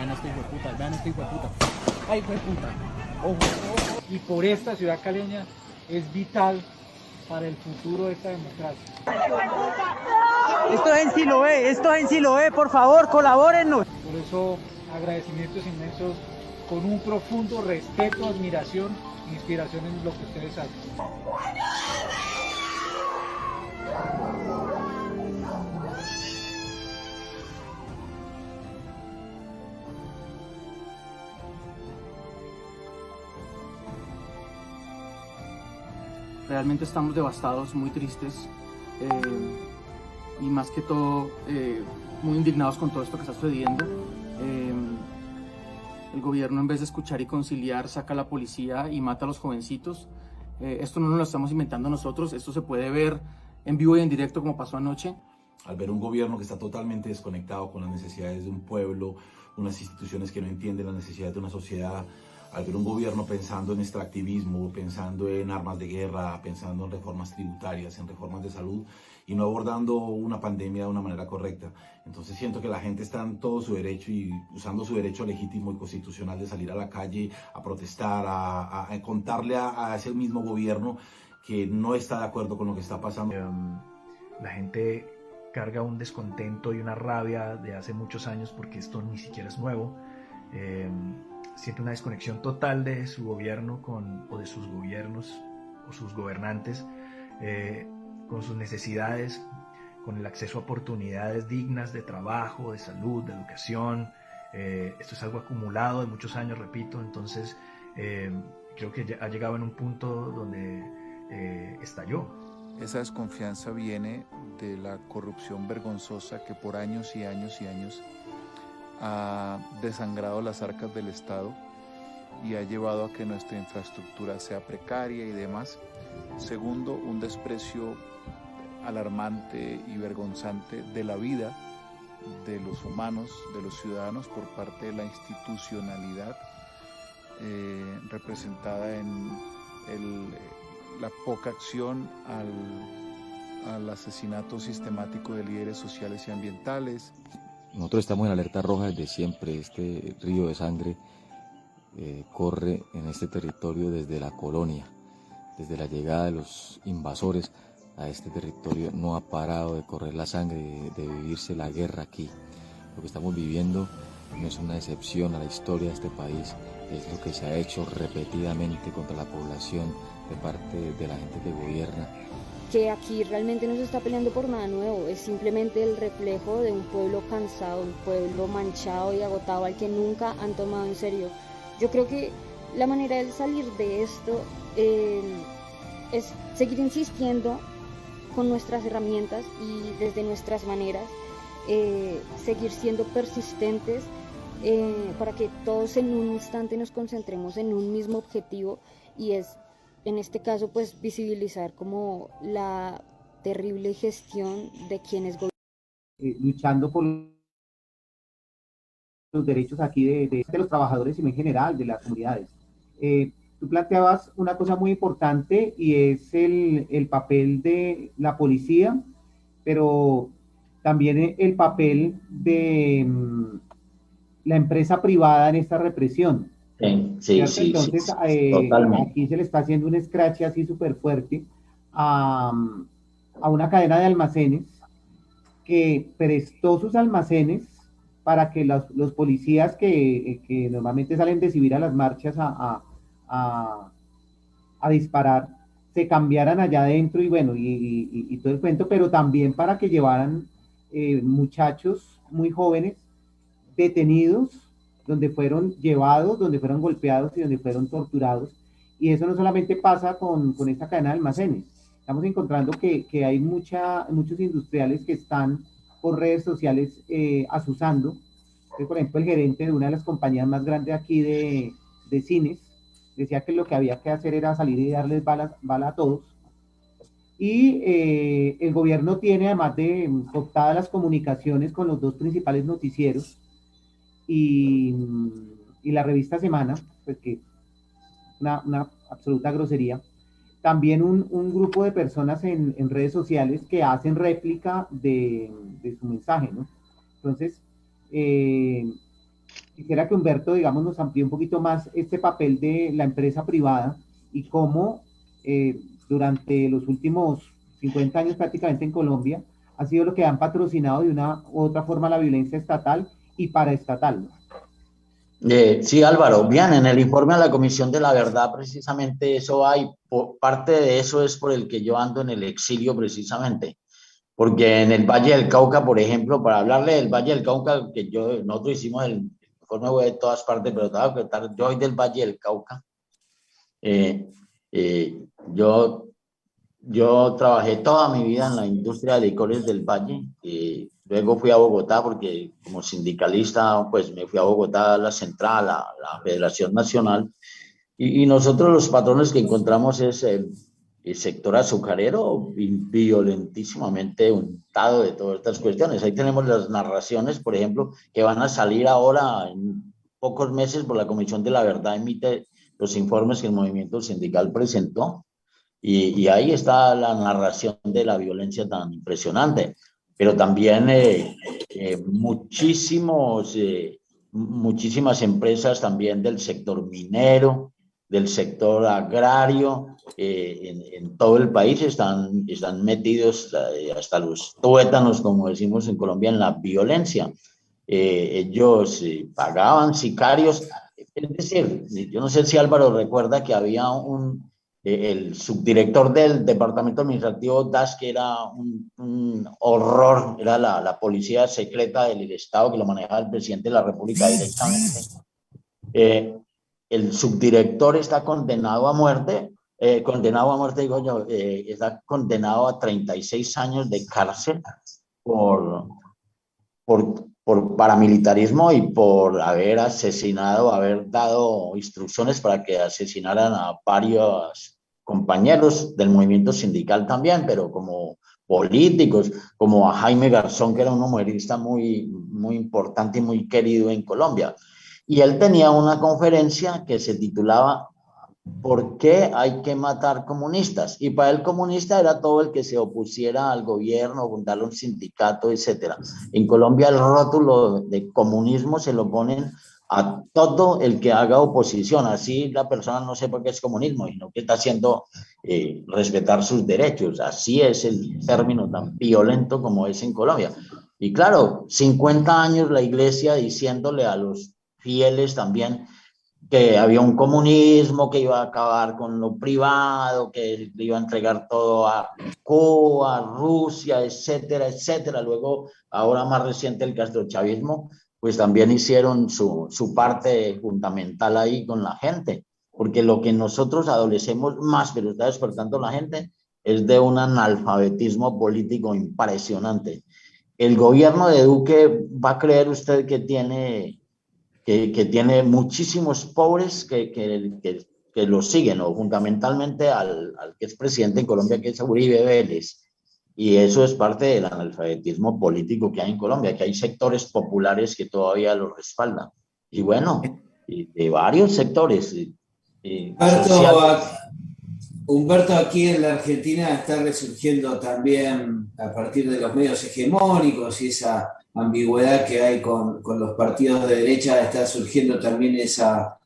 este hijo de putas, vean este hijo de putas. ¡Ay, hijo de puta! Ojo. Y por esta ciudad caleña es vital para el futuro de esta democracia. Esto en Siloé, por favor, colabórennos. Por eso, agradecimientos inmensos, con un profundo respeto, admiración e inspiración en lo que ustedes hacen. Realmente estamos devastados, muy tristes y más que todo muy indignados con todo esto que está sucediendo. El gobierno, en vez de escuchar y conciliar, saca a la policía y mata a los jovencitos. Esto no nos lo estamos inventando nosotros, esto se puede ver en vivo y en directo como pasó anoche. Al ver un gobierno que está totalmente desconectado con las necesidades de un pueblo, unas instituciones que no entienden las necesidades de una sociedad, al ver un gobierno pensando en extractivismo, pensando en armas de guerra, pensando en reformas tributarias, en reformas de salud y no abordando una pandemia de una manera correcta. Entonces siento que la gente está en todo su derecho y usando su derecho legítimo y constitucional de salir a la calle a protestar, a contarle a ese mismo gobierno que no está de acuerdo con lo que está pasando. La gente carga un descontento y una rabia de hace muchos años porque esto ni siquiera es nuevo. Siente una desconexión total de su gobierno o de sus gobiernos o sus gobernantes con sus necesidades, con el acceso a oportunidades dignas de trabajo, de salud, de educación. Esto es algo acumulado de muchos años, repito, entonces creo que ha llegado en un punto donde estalló. Esa desconfianza viene de la corrupción vergonzosa que por años y años y años ha desangrado las arcas del Estado y ha llevado a que nuestra infraestructura sea precaria y demás. Segundo, un desprecio alarmante y vergonzante de la vida de los humanos, de los ciudadanos por parte de la institucionalidad representada en la poca acción al asesinato sistemático de líderes sociales y ambientales. Nosotros estamos en alerta roja desde siempre. Este río de sangre corre en este territorio desde la colonia, desde la llegada de los invasores a este territorio. No ha parado de correr la sangre, de vivirse la guerra aquí. Lo que estamos viviendo no es una excepción a la historia de este país, es lo que se ha hecho repetidamente contra la población de parte de la gente que gobierna. Que aquí realmente no se está peleando por nada nuevo, es simplemente el reflejo de un pueblo cansado, un pueblo manchado y agotado al que nunca han tomado en serio. Yo creo que la manera de salir de esto es seguir insistiendo con nuestras herramientas y desde nuestras maneras, seguir siendo persistentes para que todos en un instante nos concentremos en un mismo objetivo, y es, en este caso, pues visibilizar como la terrible gestión de quienes gobiernan. Luchando por los derechos aquí de los trabajadores y en general de las comunidades. Tú planteabas una cosa muy importante y es el papel de la policía, pero también el papel de la empresa privada en esta represión. Sí, Entonces, aquí se le está haciendo un escrache así súper fuerte a una cadena de almacenes que prestó sus almacenes para que los policías que normalmente salen de civil a las marchas a disparar, se cambiaran allá adentro y bueno, y todo el cuento, pero también para que llevaran muchachos muy jóvenes detenidos, donde fueron llevados, donde fueron golpeados y donde fueron torturados. Y eso no solamente pasa con esta cadena de almacenes. Estamos encontrando que hay muchos industriales que están por redes sociales asusando. Entonces, por ejemplo, el gerente de una de las compañías más grandes aquí de cines decía que lo que había que hacer era salir y darles bala a todos. Y el gobierno tiene, además de cooptadas las comunicaciones con los dos principales noticieros, y la revista Semana, pues que una absoluta grosería. También un grupo de personas en redes sociales que hacen réplica de su mensaje, ¿no? Entonces, quisiera que Humberto, digamos, nos amplíe un poquito más este papel de la empresa privada y cómo durante los últimos 50 años prácticamente en Colombia ha sido lo que han patrocinado de una u otra forma la violencia estatal y paraestatal, ¿no? Sí, Álvaro, bien, en el informe a la Comisión de la Verdad precisamente eso hay, parte de eso es por el que yo ando en el exilio precisamente, porque en el Valle del Cauca, por ejemplo, para hablarle del Valle del Cauca, que nosotros hicimos el informe web de todas partes, pero te voy a contar, yo soy del Valle del Cauca. Yo trabajé toda mi vida en la industria de licores del Valle. Luego fui a Bogotá porque como sindicalista pues me fui a Bogotá a la central, a la Federación Nacional, y nosotros los patrones que encontramos es el sector azucarero violentísimamente untado de todas estas cuestiones. Ahí tenemos las narraciones, por ejemplo, que van a salir ahora en pocos meses, por la Comisión de la Verdad emite los informes que el movimiento sindical presentó, y ahí está la narración de la violencia tan impresionante. Pero también muchísimas empresas también del sector minero, del sector agrario, en todo el país están metidos hasta los tuétanos, como decimos en Colombia, en la violencia. Ellos pagaban sicarios. Es decir, yo no sé si Álvaro recuerda que había el subdirector del departamento administrativo DAS, que era un horror, era la policía secreta del Estado que lo manejaba el presidente de la República directamente. El subdirector está condenado a muerte, digo yo, está condenado a 36 años de cárcel por paramilitarismo y por haber asesinado, haber dado instrucciones para que asesinaran a varios compañeros del movimiento sindical también, pero como políticos, como a Jaime Garzón, que era un humorista muy importante y muy querido en Colombia. Y él tenía una conferencia que se titulaba ¿Por qué hay que matar comunistas? Y para él comunista era todo el que se opusiera al gobierno, fundar un sindicato, etc. En Colombia el rótulo de comunismo se lo ponen a todo el que haga oposición, así la persona no sepa qué es comunismo, sino que está haciendo respetar sus derechos. Así es el término tan violento como es en Colombia. Y claro, 50 años la iglesia diciéndole a los fieles también que había un comunismo que iba a acabar con lo privado, que le iba a entregar todo a Cuba, Rusia, etcétera, etcétera. Luego, ahora más reciente, el castrochavismo, pues también hicieron su parte fundamental ahí con la gente, porque lo que nosotros adolecemos más, pero está despertando la gente, es de un analfabetismo político impresionante. El gobierno de Duque, ¿va a creer usted que tiene muchísimos pobres que lo siguen, o fundamentalmente al que es presidente en Colombia, que es Uribe Vélez? Y eso es parte del analfabetismo político que hay en Colombia, que hay sectores populares que todavía lo respaldan. Y bueno, y de varios sectores sociales. Humberto, aquí en la Argentina está resurgiendo también a partir de los medios hegemónicos y esa ambigüedad que hay con los partidos de derecha, está surgiendo también esa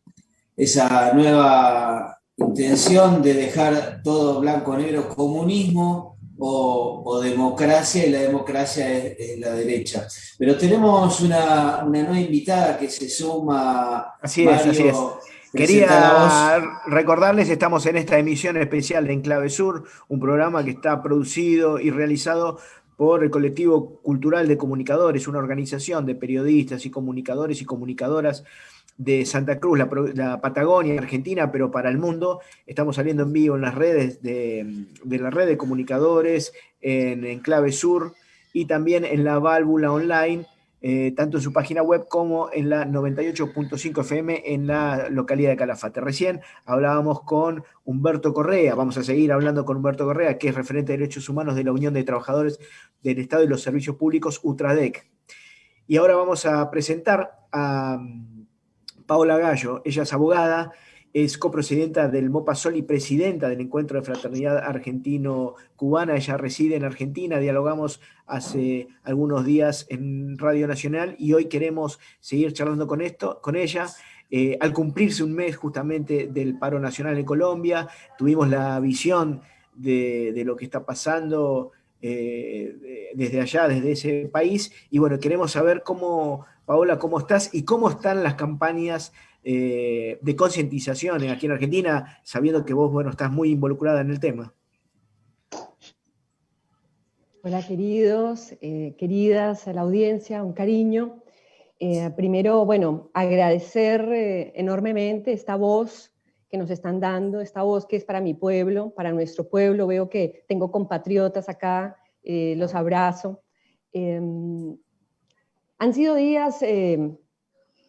nueva intención de dejar todo blanco-negro, comunismo o democracia, y la democracia es la derecha. Pero tenemos una nueva invitada que se suma. Así es, Mario, así es. Quería recordarles, estamos en esta emisión especial de Enclave Sur, un programa que está producido y realizado por el Colectivo Cultural de Comunicadores, una organización de periodistas y comunicadores y comunicadoras de Santa Cruz, la Patagonia, Argentina, pero para el mundo. Estamos saliendo en vivo en las redes de la red de comunicadores, en Enclave Sur, y también en la Válvula Online, tanto en su página web como en la 98.5 FM en la localidad de Calafate. Recién hablábamos con Humberto Correa, vamos a seguir hablando con Humberto Correa, que es referente de Derechos Humanos de la Unión de Trabajadores del Estado y los Servicios Públicos, UTRADEC. Y ahora vamos a presentar a Paola Gallo. Ella es abogada, es copresidenta del MOPASOL y presidenta del Encuentro de Fraternidad Argentino-Cubana. Ella reside en Argentina, dialogamos hace algunos días en Radio Nacional y hoy queremos seguir charlando con ella. Al cumplirse un mes justamente del paro nacional en Colombia, tuvimos la visión de lo que está pasando desde allá, desde ese país, y bueno, queremos saber Paola, cómo estás y cómo están las campañas de concientización aquí en Argentina, sabiendo que vos, bueno, estás muy involucrada en el tema. Hola queridos, queridas, a la audiencia, un cariño. Primero, bueno, agradecer enormemente esta voz que nos están dando, esta voz que es para mi pueblo, para nuestro pueblo. Veo que tengo compatriotas acá, los abrazo. Han sido días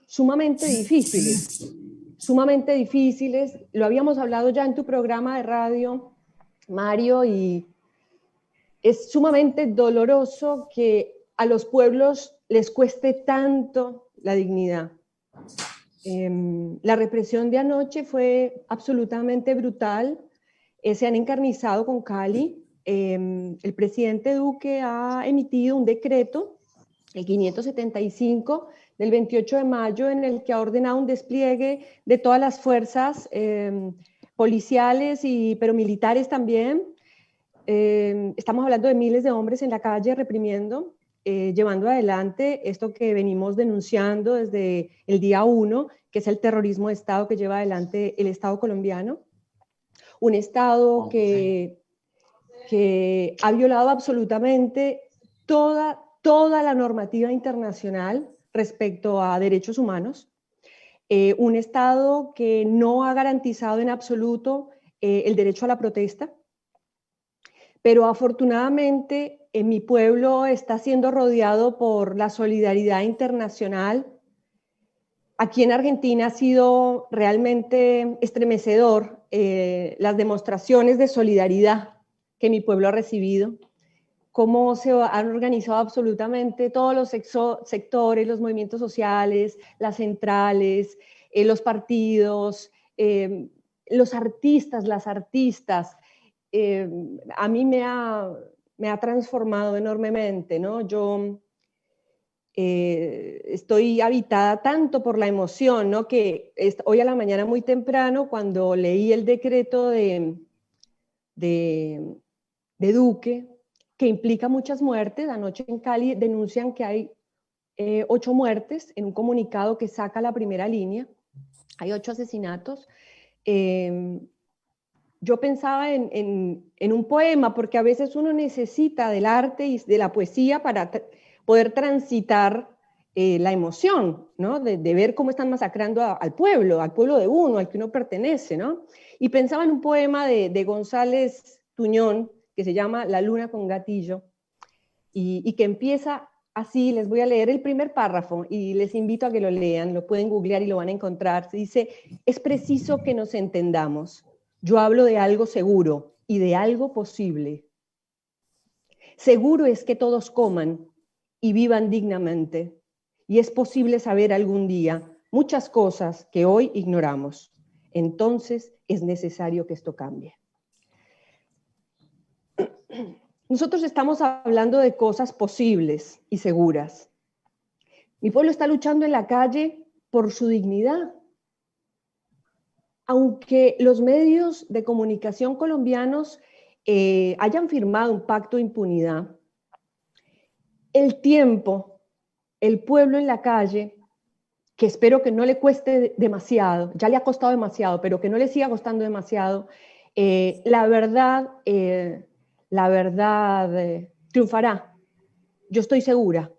sumamente difíciles. Lo habíamos hablado ya en tu programa de radio, Mario, y es sumamente doloroso que a los pueblos les cueste tanto la dignidad. La represión de anoche fue absolutamente brutal. Se han encarnizado con Cali. El presidente Duque ha emitido un decreto, el 575, del 28 de mayo, en el que ha ordenado un despliegue de todas las fuerzas policiales, pero militares también. Estamos hablando de miles de hombres en la calle reprimiendo, llevando adelante esto que venimos denunciando desde el día 1, que es el terrorismo de Estado que lleva adelante el Estado colombiano. Un Estado que ha violado absolutamente toda la normativa internacional respecto a derechos humanos. Un Estado que no ha garantizado en absoluto el derecho a la protesta. Pero afortunadamente en mi pueblo está siendo rodeado por la solidaridad internacional. Aquí en Argentina ha sido realmente estremecedor las demostraciones de solidaridad que mi pueblo ha recibido, cómo se han organizado absolutamente todos los sectores, los movimientos sociales, las centrales, los partidos, los artistas, las artistas. A mí me ha transformado enormemente, ¿no? Yo estoy habitada tanto por la emoción, ¿no? Que hoy a la mañana muy temprano, cuando leí el decreto de Duque, que implica muchas muertes. Anoche en Cali denuncian que hay 8 muertes en un comunicado que saca la primera línea. Hay 8 asesinatos. Yo pensaba en un poema, porque a veces uno necesita del arte y de la poesía para poder transitar la emoción, ¿no? De ver cómo están masacrando al pueblo de uno, al que uno pertenece, ¿no? Y pensaba en un poema de González Tuñón, que se llama La luna con gatillo, y que empieza así. Les voy a leer el primer párrafo y les invito a que lo lean, lo pueden googlear y lo van a encontrar. Dice: es preciso que nos entendamos. Yo hablo de algo seguro y de algo posible. Seguro es que todos coman y vivan dignamente, y es posible saber algún día muchas cosas que hoy ignoramos. Entonces es necesario que esto cambie. Nosotros estamos hablando de cosas posibles y seguras. Mi pueblo está luchando en la calle por su dignidad. Aunque los medios de comunicación colombianos hayan firmado un pacto de impunidad, el tiempo, el pueblo en la calle, que espero que no le cueste demasiado, ya le ha costado demasiado, pero que no le siga costando demasiado, la verdad triunfará. Yo estoy segura.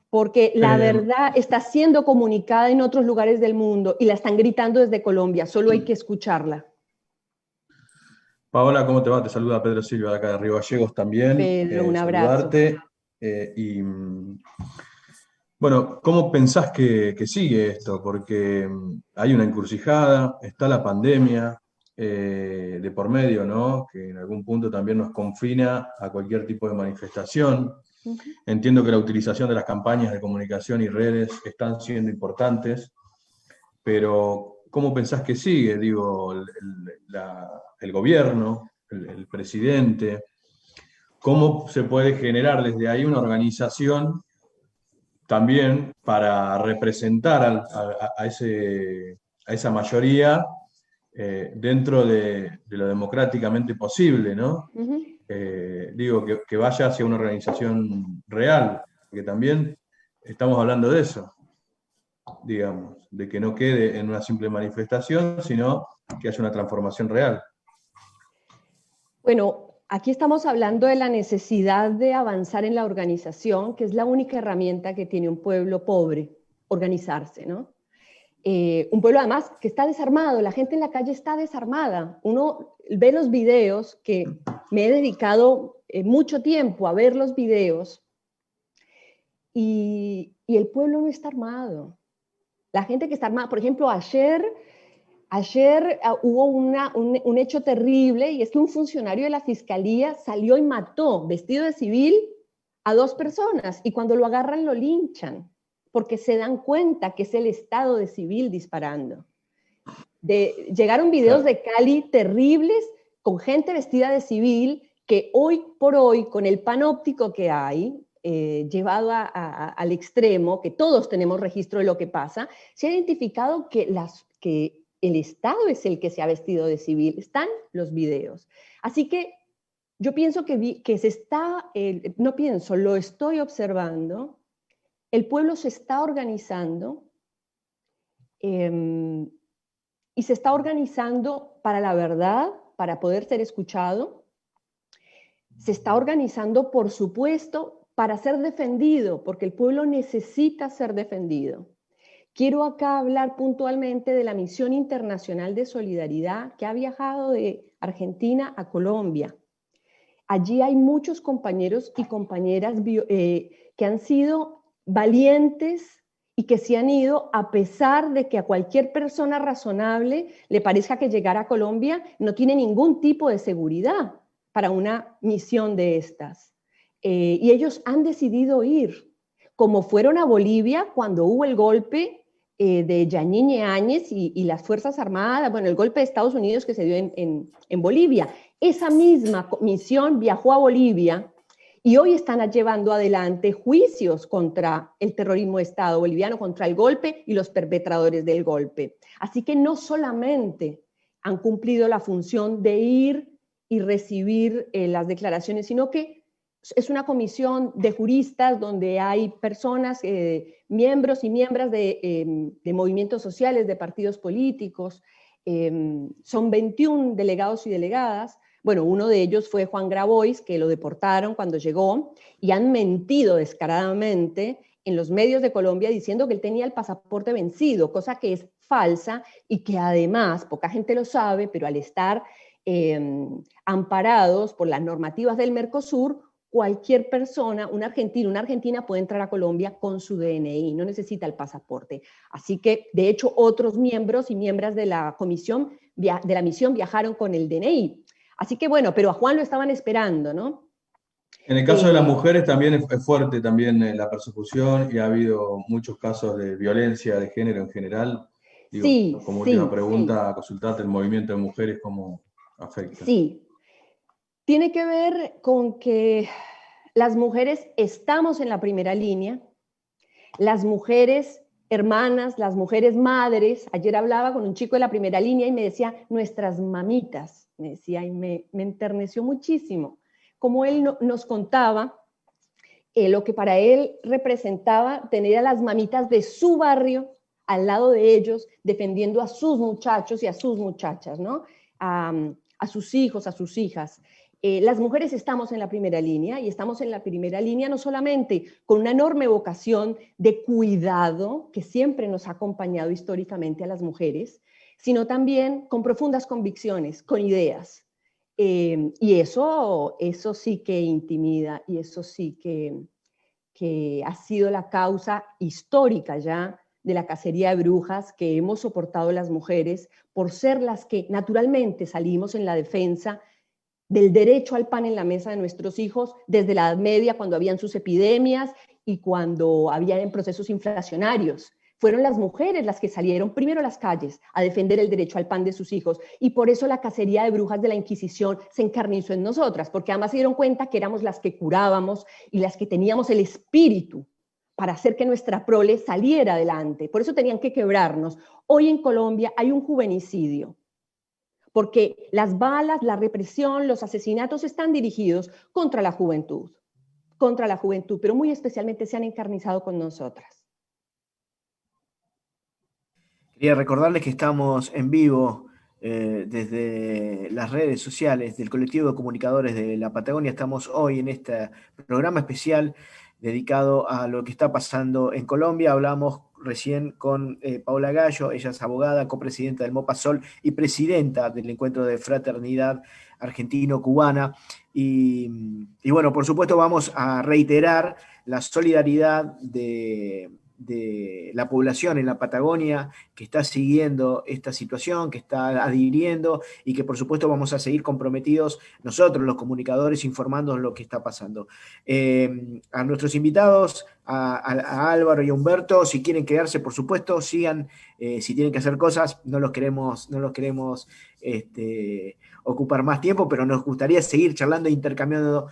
Porque la verdad está siendo comunicada en otros lugares del mundo y la están gritando desde Colombia, solo hay que escucharla. Paola, ¿cómo te va? Te saluda Pedro Silva, de acá de Río Gallegos también. Pedro, un abrazo. Saludarte. Bueno, ¿cómo pensás que sigue esto? Porque hay una encrucijada, está la pandemia de por medio, ¿no? Que en algún punto también nos confina a cualquier tipo de manifestación. Entiendo que la utilización de las campañas de comunicación y redes están siendo importantes, pero ¿cómo pensás que sigue? Digo, el gobierno, el presidente, ¿cómo se puede generar desde ahí una organización también para representar a esa mayoría dentro de lo democráticamente posible, ¿no? Digo, que vaya hacia una organización real, porque también estamos hablando de eso, digamos, de que no quede en una simple manifestación, sino que haya una transformación real. Bueno, aquí estamos hablando de la necesidad de avanzar en la organización, que es la única herramienta que tiene un pueblo pobre, organizarse, ¿no? Un pueblo además que está desarmado, la gente en la calle está desarmada. Uno ve los videos, que me he dedicado mucho tiempo a ver los videos, y el pueblo no está armado. La gente que está armada, por ejemplo, ayer hubo un hecho terrible, y es que un funcionario de la fiscalía salió y mató, vestido de civil, a 2 personas, y cuando lo agarran lo linchan, porque se dan cuenta que es el estado de civil disparando. Llegaron videos de Cali terribles con gente vestida de civil que hoy por hoy, con el panóptico que hay, llevado al extremo, que todos tenemos registro de lo que pasa, se ha identificado que el Estado es el que se ha vestido de civil. Están los videos. Así que yo pienso que se está, no pienso, lo estoy observando. El pueblo se está organizando y se está organizando para la verdad, para poder ser escuchado. Se está organizando, por supuesto, para ser defendido, porque el pueblo necesita ser defendido. Quiero acá hablar puntualmente de la Misión Internacional de Solidaridad que ha viajado de Argentina a Colombia. Allí hay muchos compañeros y compañeras que han sido valientes y que se han ido a pesar de que a cualquier persona razonable le parezca que llegar a Colombia no tiene ningún tipo de seguridad para una misión de estas. Y ellos han decidido ir, como fueron a Bolivia cuando hubo el golpe de Yanine Áñez y las Fuerzas Armadas, bueno, el golpe de Estados Unidos que se dio en Bolivia. Esa misma misión viajó a Bolivia y hoy están llevando adelante juicios contra el terrorismo de Estado boliviano, contra el golpe y los perpetradores del golpe. Así que no solamente han cumplido la función de ir y recibir las declaraciones, sino que Es una comisión de juristas donde hay personas, miembros y miembros de movimientos sociales, de partidos políticos. Son 21 delegados y delegadas. Bueno, uno de ellos fue Juan Grabois, que lo deportaron cuando llegó, y han mentido descaradamente en los medios de Colombia diciendo que él tenía el pasaporte vencido, cosa que es falsa y que además, poca gente lo sabe, pero al estar amparados por las normativas del Mercosur, cualquier persona, un argentino, una argentina puede entrar a Colombia con su DNI, no necesita el pasaporte. Así que, de hecho, otros miembros y miembros de la comisión, de la misión viajaron con el DNI. Así que bueno, pero a Juan lo estaban esperando, ¿no? En el caso de las mujeres también es fuerte también la persecución y ha habido muchos casos de violencia de género en general. Digo, sí, como última pregunta, consultarte el movimiento de mujeres, ¿cómo afecta? Sí, tiene que ver con que las mujeres estamos en la primera línea, las mujeres hermanas, las mujeres madres. Ayer hablaba con un chico de la primera línea y me decía, nuestras mamitas, me decía, y me enterneció muchísimo. Como él nos contaba lo que para él representaba tener a las mamitas de su barrio al lado de ellos, defendiendo a sus muchachos y a sus muchachas, ¿no? A sus hijos, a sus hijas. Las mujeres estamos en la primera línea, y estamos en la primera línea no solamente con una enorme vocación de cuidado que siempre nos ha acompañado históricamente a las mujeres, sino también con profundas convicciones, con ideas. Y eso sí que intimida, y eso sí que ha sido la causa histórica ya de la cacería de brujas que hemos soportado las mujeres por ser las que naturalmente salimos en la defensa del derecho al pan en la mesa de nuestros hijos desde la Edad Media, cuando habían sus epidemias y cuando habían procesos inflacionarios. Fueron las mujeres las que salieron primero a las calles a defender el derecho al pan de sus hijos, y por eso la cacería de brujas de la Inquisición se encarnizó en nosotras, porque además se dieron cuenta que éramos las que curábamos y las que teníamos el espíritu para hacer que nuestra prole saliera adelante. Por eso tenían que quebrarnos. Hoy en Colombia hay un juvenicidio, porque las balas, la represión, los asesinatos están dirigidos contra la juventud, pero muy especialmente se han encarnizado con nosotras. Quería recordarles que estamos en vivo desde las redes sociales del colectivo de comunicadores de la Patagonia. Estamos hoy en este programa especial dedicado a lo que está pasando en Colombia. Hablamos recién con Paola Gallo, ella es abogada, copresidenta del MOPASOL y presidenta del Encuentro de Fraternidad Argentino-Cubana. Y bueno, por supuesto vamos a reiterar la solidaridad de la población en la Patagonia que está siguiendo esta situación, que está adhiriendo, y que por supuesto vamos a seguir comprometidos nosotros, los comunicadores, informando lo que está pasando. A nuestros invitados, a Álvaro y a Humberto, si quieren quedarse, por supuesto, sigan. Si tienen que hacer cosas, no los queremos ocupar más tiempo, pero nos gustaría seguir charlando e intercambiando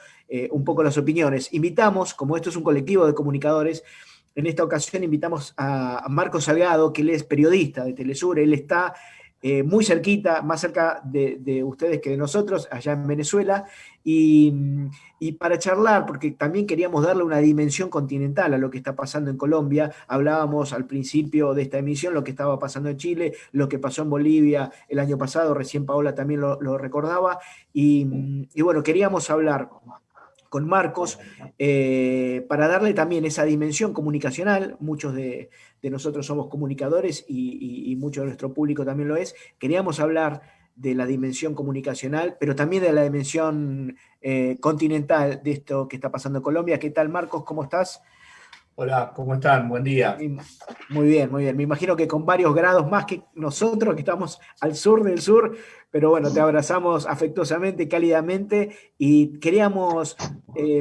un poco las opiniones. Invitamos, como esto es un colectivo de comunicadores, en esta ocasión invitamos a Marcos Salgado, que él es periodista de Telesur. Él está muy cerquita, más cerca de ustedes que de nosotros, allá en Venezuela, y para charlar, porque también queríamos darle una dimensión continental a lo que está pasando en Colombia. Hablábamos al principio de esta emisión lo que estaba pasando en Chile, lo que pasó en Bolivia el año pasado, recién Paola también lo recordaba, y bueno, queríamos hablar con Marcos, para darle también esa dimensión comunicacional. Muchos de nosotros somos comunicadores y mucho de nuestro público también lo es. Queríamos hablar de la dimensión comunicacional, pero también de la dimensión continental de esto que está pasando en Colombia. ¿Qué tal, Marcos? ¿Cómo estás? Hola, ¿cómo están? Buen día. Muy bien, muy bien. Me imagino que con varios grados más que nosotros, que estamos al sur del sur, pero bueno, te abrazamos afectuosamente, cálidamente, y queríamos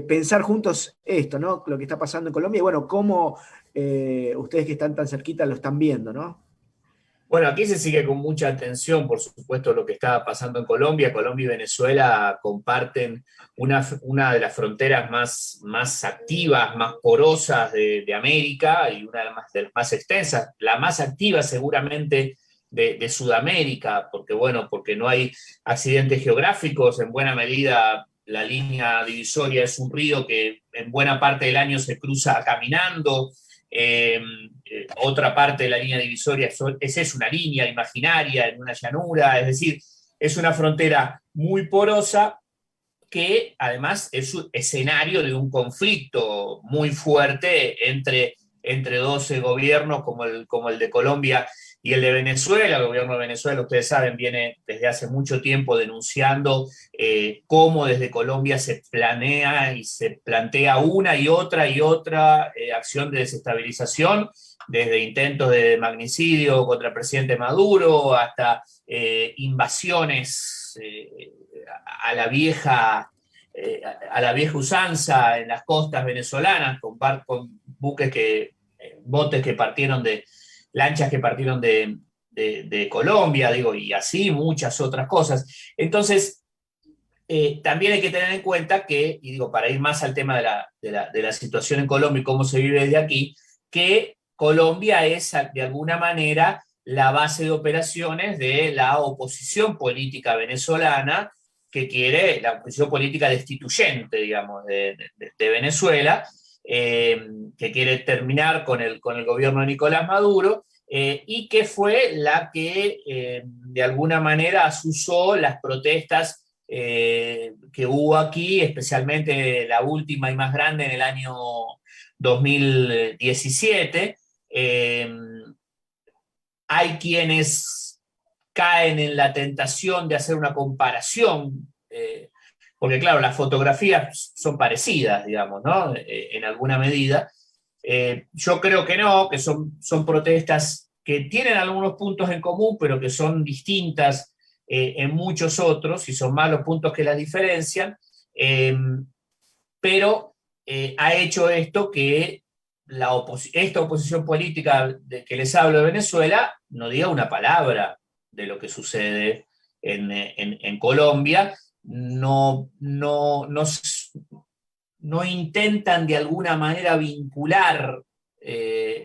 pensar juntos esto, ¿no? Lo que está pasando en Colombia, y bueno, cómo ustedes que están tan cerquita lo están viendo, ¿no? Bueno, aquí se sigue con mucha atención, por supuesto, lo que está pasando en Colombia. Colombia y Venezuela comparten una de las fronteras más activas, más porosas de América, y una de las más extensas, la más activa seguramente de Sudamérica, porque no hay accidentes geográficos, en buena medida la línea divisoria es un río que en buena parte del año se cruza caminando. Otra parte de la línea divisoria es una línea imaginaria en una llanura, es decir, es una frontera muy porosa que además es un escenario de un conflicto muy fuerte entre 12 gobiernos como el de Colombia y el de Venezuela. El gobierno de Venezuela, ustedes saben, viene desde hace mucho tiempo denunciando cómo desde Colombia se planea y se plantea una y otra acción de desestabilización, desde intentos de magnicidio contra el presidente Maduro hasta invasiones a la vieja usanza en las costas venezolanas, con botes que partieron lanchas que partieron de Colombia, digo, y así muchas otras cosas. Entonces, también hay que tener en cuenta que, y digo, para ir más al tema de la situación en Colombia y cómo se vive desde aquí, que Colombia es, de alguna manera, la base de operaciones de la oposición política venezolana, que quiere, la oposición política destituyente, digamos, de Venezuela, que quiere terminar con el gobierno de Nicolás Maduro, y que fue la que de alguna manera asusó las protestas que hubo aquí, especialmente la última y más grande en el año 2017. Hay quienes caen en la tentación de hacer una comparación, porque claro, las fotografías son parecidas, digamos, ¿no? En alguna medida. Yo creo que no, que son protestas que tienen algunos puntos en común, pero que son distintas en muchos otros, y son más los puntos que las diferencian, pero ha hecho esto que esta oposición política de que les hablo de Venezuela no diga una palabra de lo que sucede en Colombia, no intentan de alguna manera vincular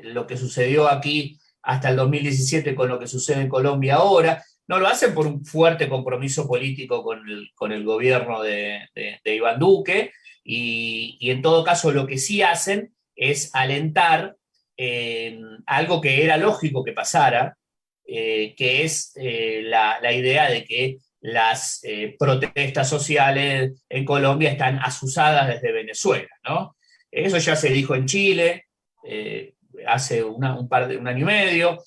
lo que sucedió aquí hasta el 2017 con lo que sucede en Colombia ahora. No lo hacen por un fuerte compromiso político con el gobierno de Iván Duque, y en todo caso lo que sí hacen es alentar algo que era lógico que pasara, que es la idea de que las protestas sociales en Colombia están asusadas desde Venezuela, ¿no? Eso ya se dijo en Chile hace un año y medio.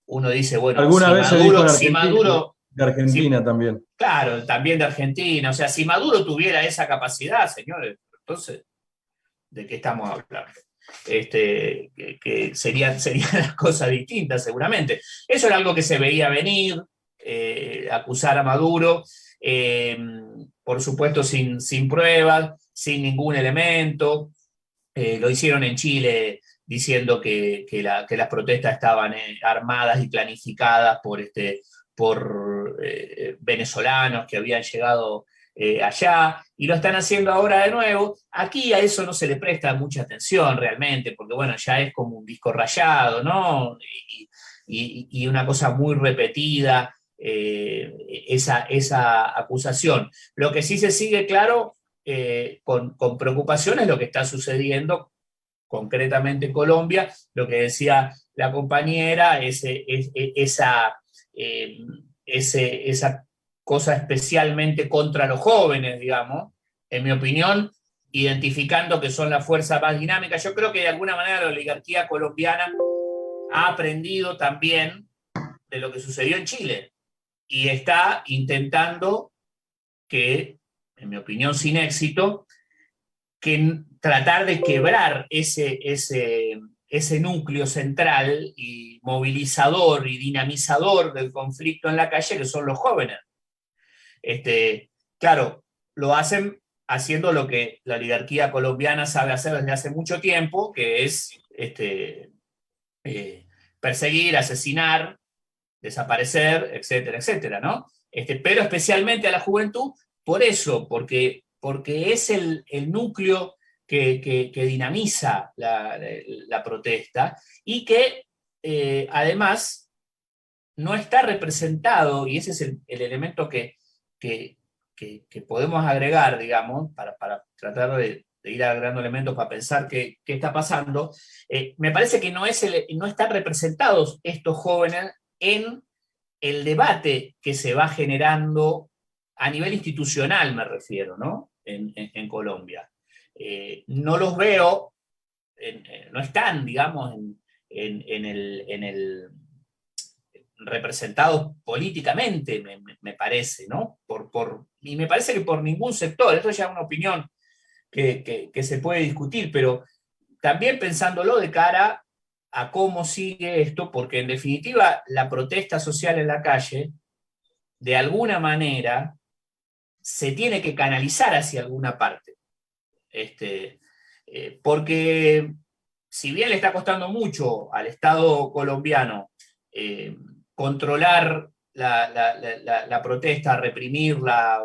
Uno dice, bueno, alguna vez se dijo si Maduro, de Argentina también. Claro, también de Argentina. O sea, si Maduro tuviera esa capacidad, señores, entonces, ¿de qué estamos hablando? Que serían las cosas distintas seguramente. Eso era algo que se veía venir, acusar a Maduro, por supuesto sin pruebas, sin ningún elemento. Lo hicieron en Chile diciendo que las protestas estaban armadas y planificadas por venezolanos que habían llegado allá, y lo están haciendo ahora de nuevo. Aquí a eso no se le presta mucha atención realmente, porque bueno, ya es como un disco rayado, ¿no? Y una cosa muy repetida, esa acusación. Lo que sí se sigue claro con preocupación es lo que está sucediendo concretamente en Colombia, lo que decía la compañera, esa cosa especialmente contra los jóvenes, digamos, en mi opinión, identificando que son la fuerza más dinámica. Yo creo que de alguna manera la oligarquía colombiana ha aprendido también de lo que sucedió en Chile y está intentando que, en mi opinión sin éxito, tratar de quebrar ese núcleo central y movilizador y dinamizador del conflicto en la calle, que son los jóvenes. Claro, lo hacen haciendo lo que la oligarquía colombiana sabe hacer desde hace mucho tiempo, que es perseguir, asesinar, desaparecer, etcétera, etcétera, ¿no? Pero especialmente a la juventud, por eso, porque es el núcleo que dinamiza la protesta, y que además no está representado, y ese es el elemento que que podemos agregar, digamos, para tratar de ir agregando elementos para pensar qué está pasando, me parece que no están representados estos jóvenes en el debate que se va generando a nivel institucional, me refiero, ¿no? En Colombia. No los veo, no están, digamos, en el representados políticamente, me parece, ¿no? Y me parece que por ningún sector, esto ya es una opinión que se puede discutir, pero también pensándolo de cara a cómo sigue esto, porque en definitiva la protesta social en la calle, de alguna manera, se tiene que canalizar hacia alguna parte. Porque si bien le está costando mucho al Estado colombiano controlar la protesta, reprimirla,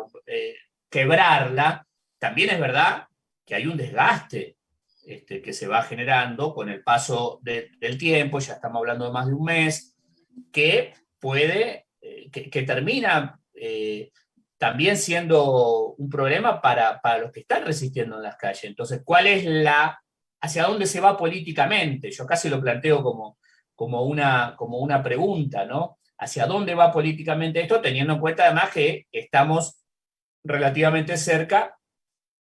quebrarla, también es verdad que hay un desgaste que se va generando con el paso del tiempo, ya estamos hablando de más de un mes, que puede, que termina también siendo un problema para los que están resistiendo en las calles. Entonces, ¿cuál es hacia dónde se va políticamente? Yo casi lo planteo como una pregunta, ¿no? ¿Hacia dónde va políticamente esto? Teniendo en cuenta además que estamos relativamente cerca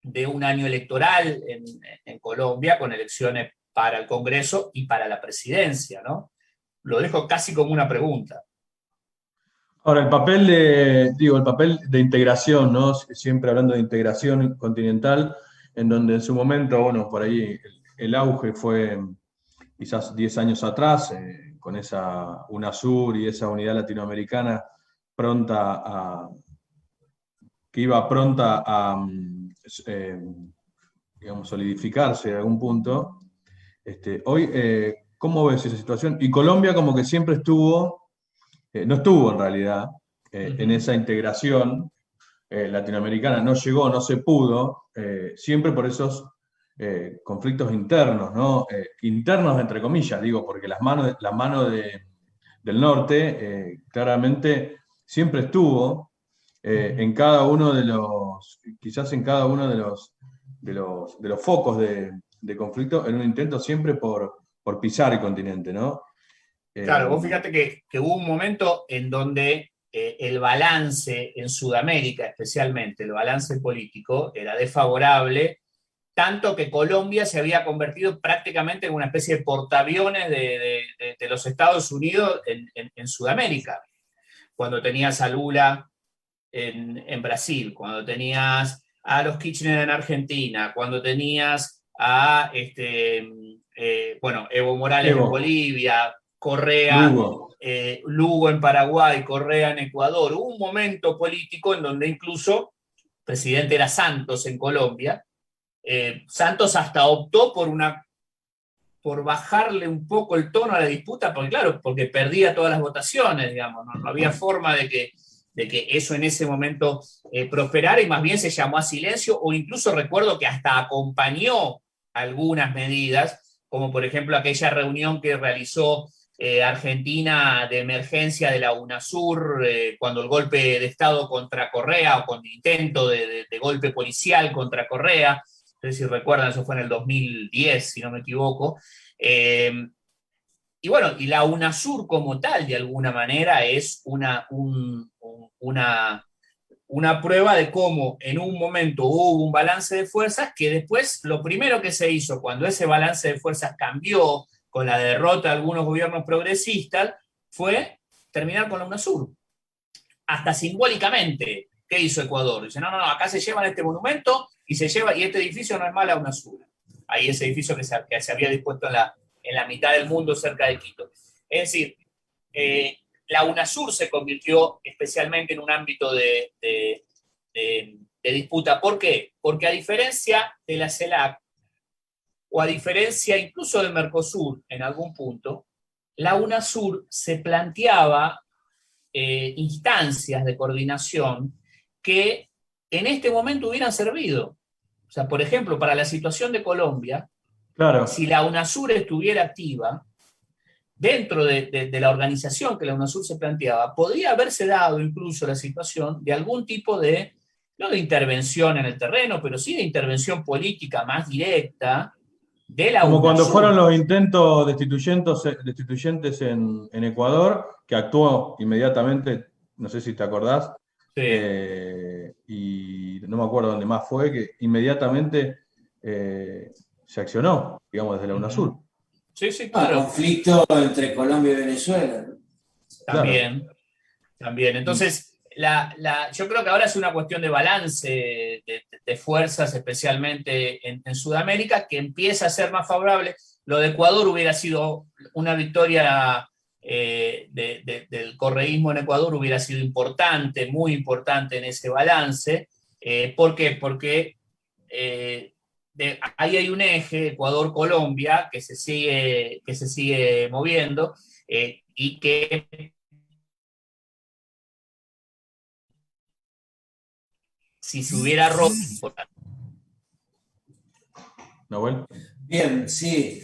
de un año electoral en Colombia, con elecciones para el Congreso y para la presidencia, ¿no? Lo dejo casi como una pregunta. Ahora, el papel de integración, ¿no? Siempre hablando de integración continental, en donde en su momento, bueno, por ahí el auge fue quizás 10 años atrás, con esa UNASUR y esa unidad latinoamericana que iba pronta a digamos, solidificarse de algún punto. Hoy, ¿cómo ves esa situación? Y Colombia como que siempre no estuvo en realidad en esa integración latinoamericana, no llegó, no se pudo, siempre por esos conflictos internos, ¿no? Internos entre comillas, digo, porque la mano del norte claramente siempre estuvo en cada uno quizás en cada uno de los focos de conflicto, en un intento siempre por pisar el continente, ¿no? Claro, vos fíjate que hubo un momento en donde el balance en Sudamérica, especialmente el balance político, era desfavorable, tanto que Colombia se había convertido prácticamente en una especie de portaaviones de los Estados Unidos en Sudamérica. Cuando tenías a Lula en Brasil, cuando tenías a los Kirchner en Argentina, cuando tenías a Evo Morales en Bolivia, Correa, Lugo en Paraguay, Correa en Ecuador. Hubo un momento político en donde incluso el presidente era Santos en Colombia. Santos hasta optó por bajarle un poco el tono a la disputa, porque perdía todas las votaciones, digamos, no había forma de que eso en ese momento prosperara, y más bien se llamó a silencio, o incluso recuerdo que hasta acompañó algunas medidas, como por ejemplo aquella reunión que realizó Argentina de emergencia de la UNASUR cuando el golpe de Estado contra Correa, o con intento de golpe policial contra Correa, no sé si recuerdan, eso fue en el 2010, si no me equivoco. Y bueno, y la UNASUR como tal, de alguna manera, es una prueba de cómo en un momento hubo un balance de fuerzas, que después lo primero que se hizo cuando ese balance de fuerzas cambió con la derrota de algunos gobiernos progresistas fue terminar con la UNASUR. Hasta simbólicamente, ¿qué hizo Ecuador? Dice, no, acá se llevan este monumento y este edificio no es más la UNASUR. Ahí ese edificio que se había dispuesto en la mitad del mundo cerca de Quito. Es decir, la UNASUR se convirtió especialmente en un ámbito de disputa. ¿Por qué? Porque a diferencia de la CELAC, o a diferencia incluso del Mercosur en algún punto, la UNASUR se planteaba instancias de coordinación que en este momento hubieran servido. O sea, por ejemplo, para la situación de Colombia, claro, si la UNASUR estuviera activa, dentro de la organización que la UNASUR se planteaba, podría haberse dado incluso la situación de algún tipo de no de intervención en el terreno, pero sí de intervención política más directa de la Como UNASUR. cuando fueron los intentos destituyentes en Ecuador, que actuó inmediatamente, no sé si te acordás, y no me acuerdo dónde más fue, que inmediatamente se accionó, digamos, desde la UNASUR. Sí, sí, claro. El conflicto entre Colombia y Venezuela. También, también. Entonces, yo creo que ahora es una cuestión de balance de fuerzas, especialmente en Sudamérica, que empieza a ser más favorable. Lo de Ecuador hubiera sido una victoria del correísmo en Ecuador, hubiera sido importante, muy importante en ese balance. ¿Por qué? Porque ahí hay un eje, Ecuador-Colombia, que se sigue moviendo y que si se hubiera roto... Nahuel. Bien, sí.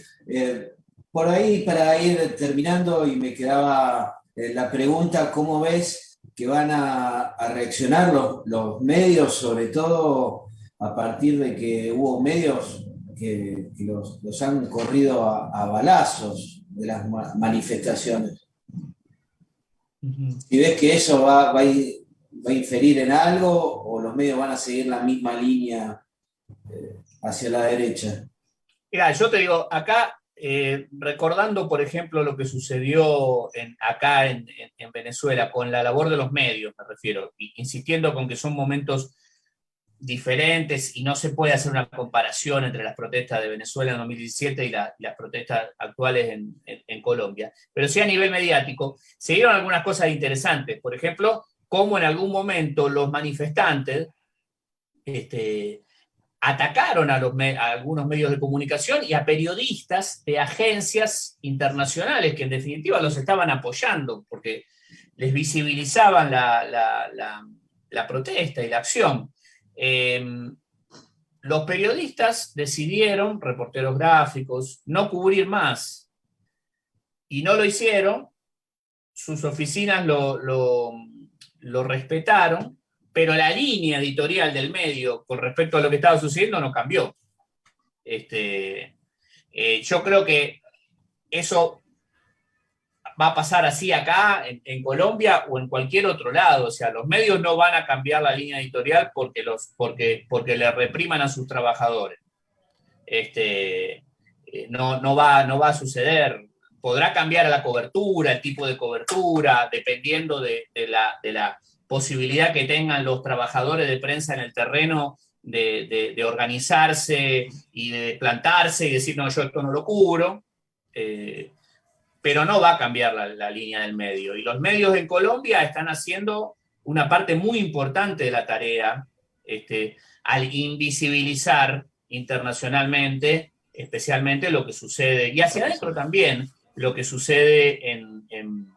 Por ahí, para ir terminando, y me quedaba la pregunta, ¿cómo ves que van a reaccionar los medios, sobre todo a partir de que hubo medios que los han corrido a balazos de las manifestaciones? ¿Y ves que eso va a inferir en algo, o los medios van a seguir la misma línea hacia la derecha? Mira, yo te digo, acá, recordando, por ejemplo, lo que sucedió acá en Venezuela, con la labor de los medios, me refiero, insistiendo con que son momentos diferentes y no se puede hacer una comparación entre las protestas de Venezuela en 2017 y las protestas actuales en Colombia. Pero sí, a nivel mediático, se dieron algunas cosas interesantes. Por ejemplo, cómo en algún momento los manifestantes atacaron a algunos medios de comunicación y a periodistas de agencias internacionales que en definitiva los estaban apoyando porque les visibilizaban la protesta y la acción. Los periodistas decidieron, reporteros gráficos, no cubrir más y no lo hicieron. Sus oficinas lo respetaron, pero la línea editorial del medio con respecto a lo que estaba sucediendo no cambió. Yo creo que eso va a pasar así acá, en Colombia o en cualquier otro lado. O sea, los medios no van a cambiar la línea editorial porque le repriman a sus trabajadores. No va a suceder. Podrá cambiar la cobertura, el tipo de cobertura, dependiendo de la posibilidad que tengan los trabajadores de prensa en el terreno de organizarse y de plantarse y decir, no, yo esto no lo cubro, pero no va a cambiar la línea del medio. Y los medios en Colombia están haciendo una parte muy importante de la tarea al invisibilizar internacionalmente, especialmente lo que sucede, y hacia adentro también, lo que sucede en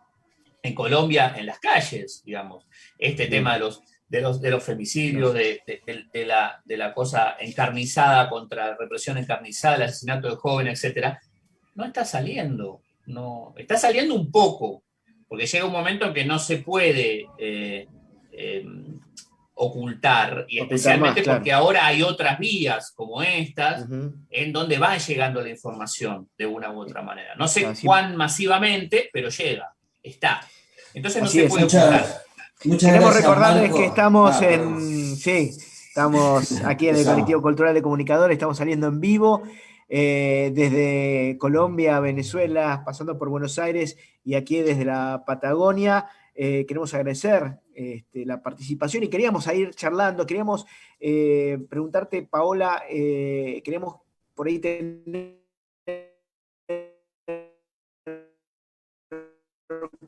Colombia en las calles, digamos. Tema de los femicidios, de la cosa encarnizada contra la represión encarnizada, el asesinato de jóvenes, etc., no está saliendo. No, está saliendo un poco, porque llega un momento en que no se puede ocultar, y especialmente más, porque ahora hay otras vías como estas, en donde va llegando la información de una u otra manera. No sé cuán masivamente, pero llega, está. Entonces no se puede ocultar. Queremos recordarles que estamos estamos aquí en el Colectivo Cultural de Comunicadores, estamos saliendo en vivo desde Colombia, Venezuela, pasando por Buenos Aires y aquí desde la Patagonia. Queremos agradecer la participación y queríamos ir charlando, queríamos preguntarte, Paola, queremos por ahí tener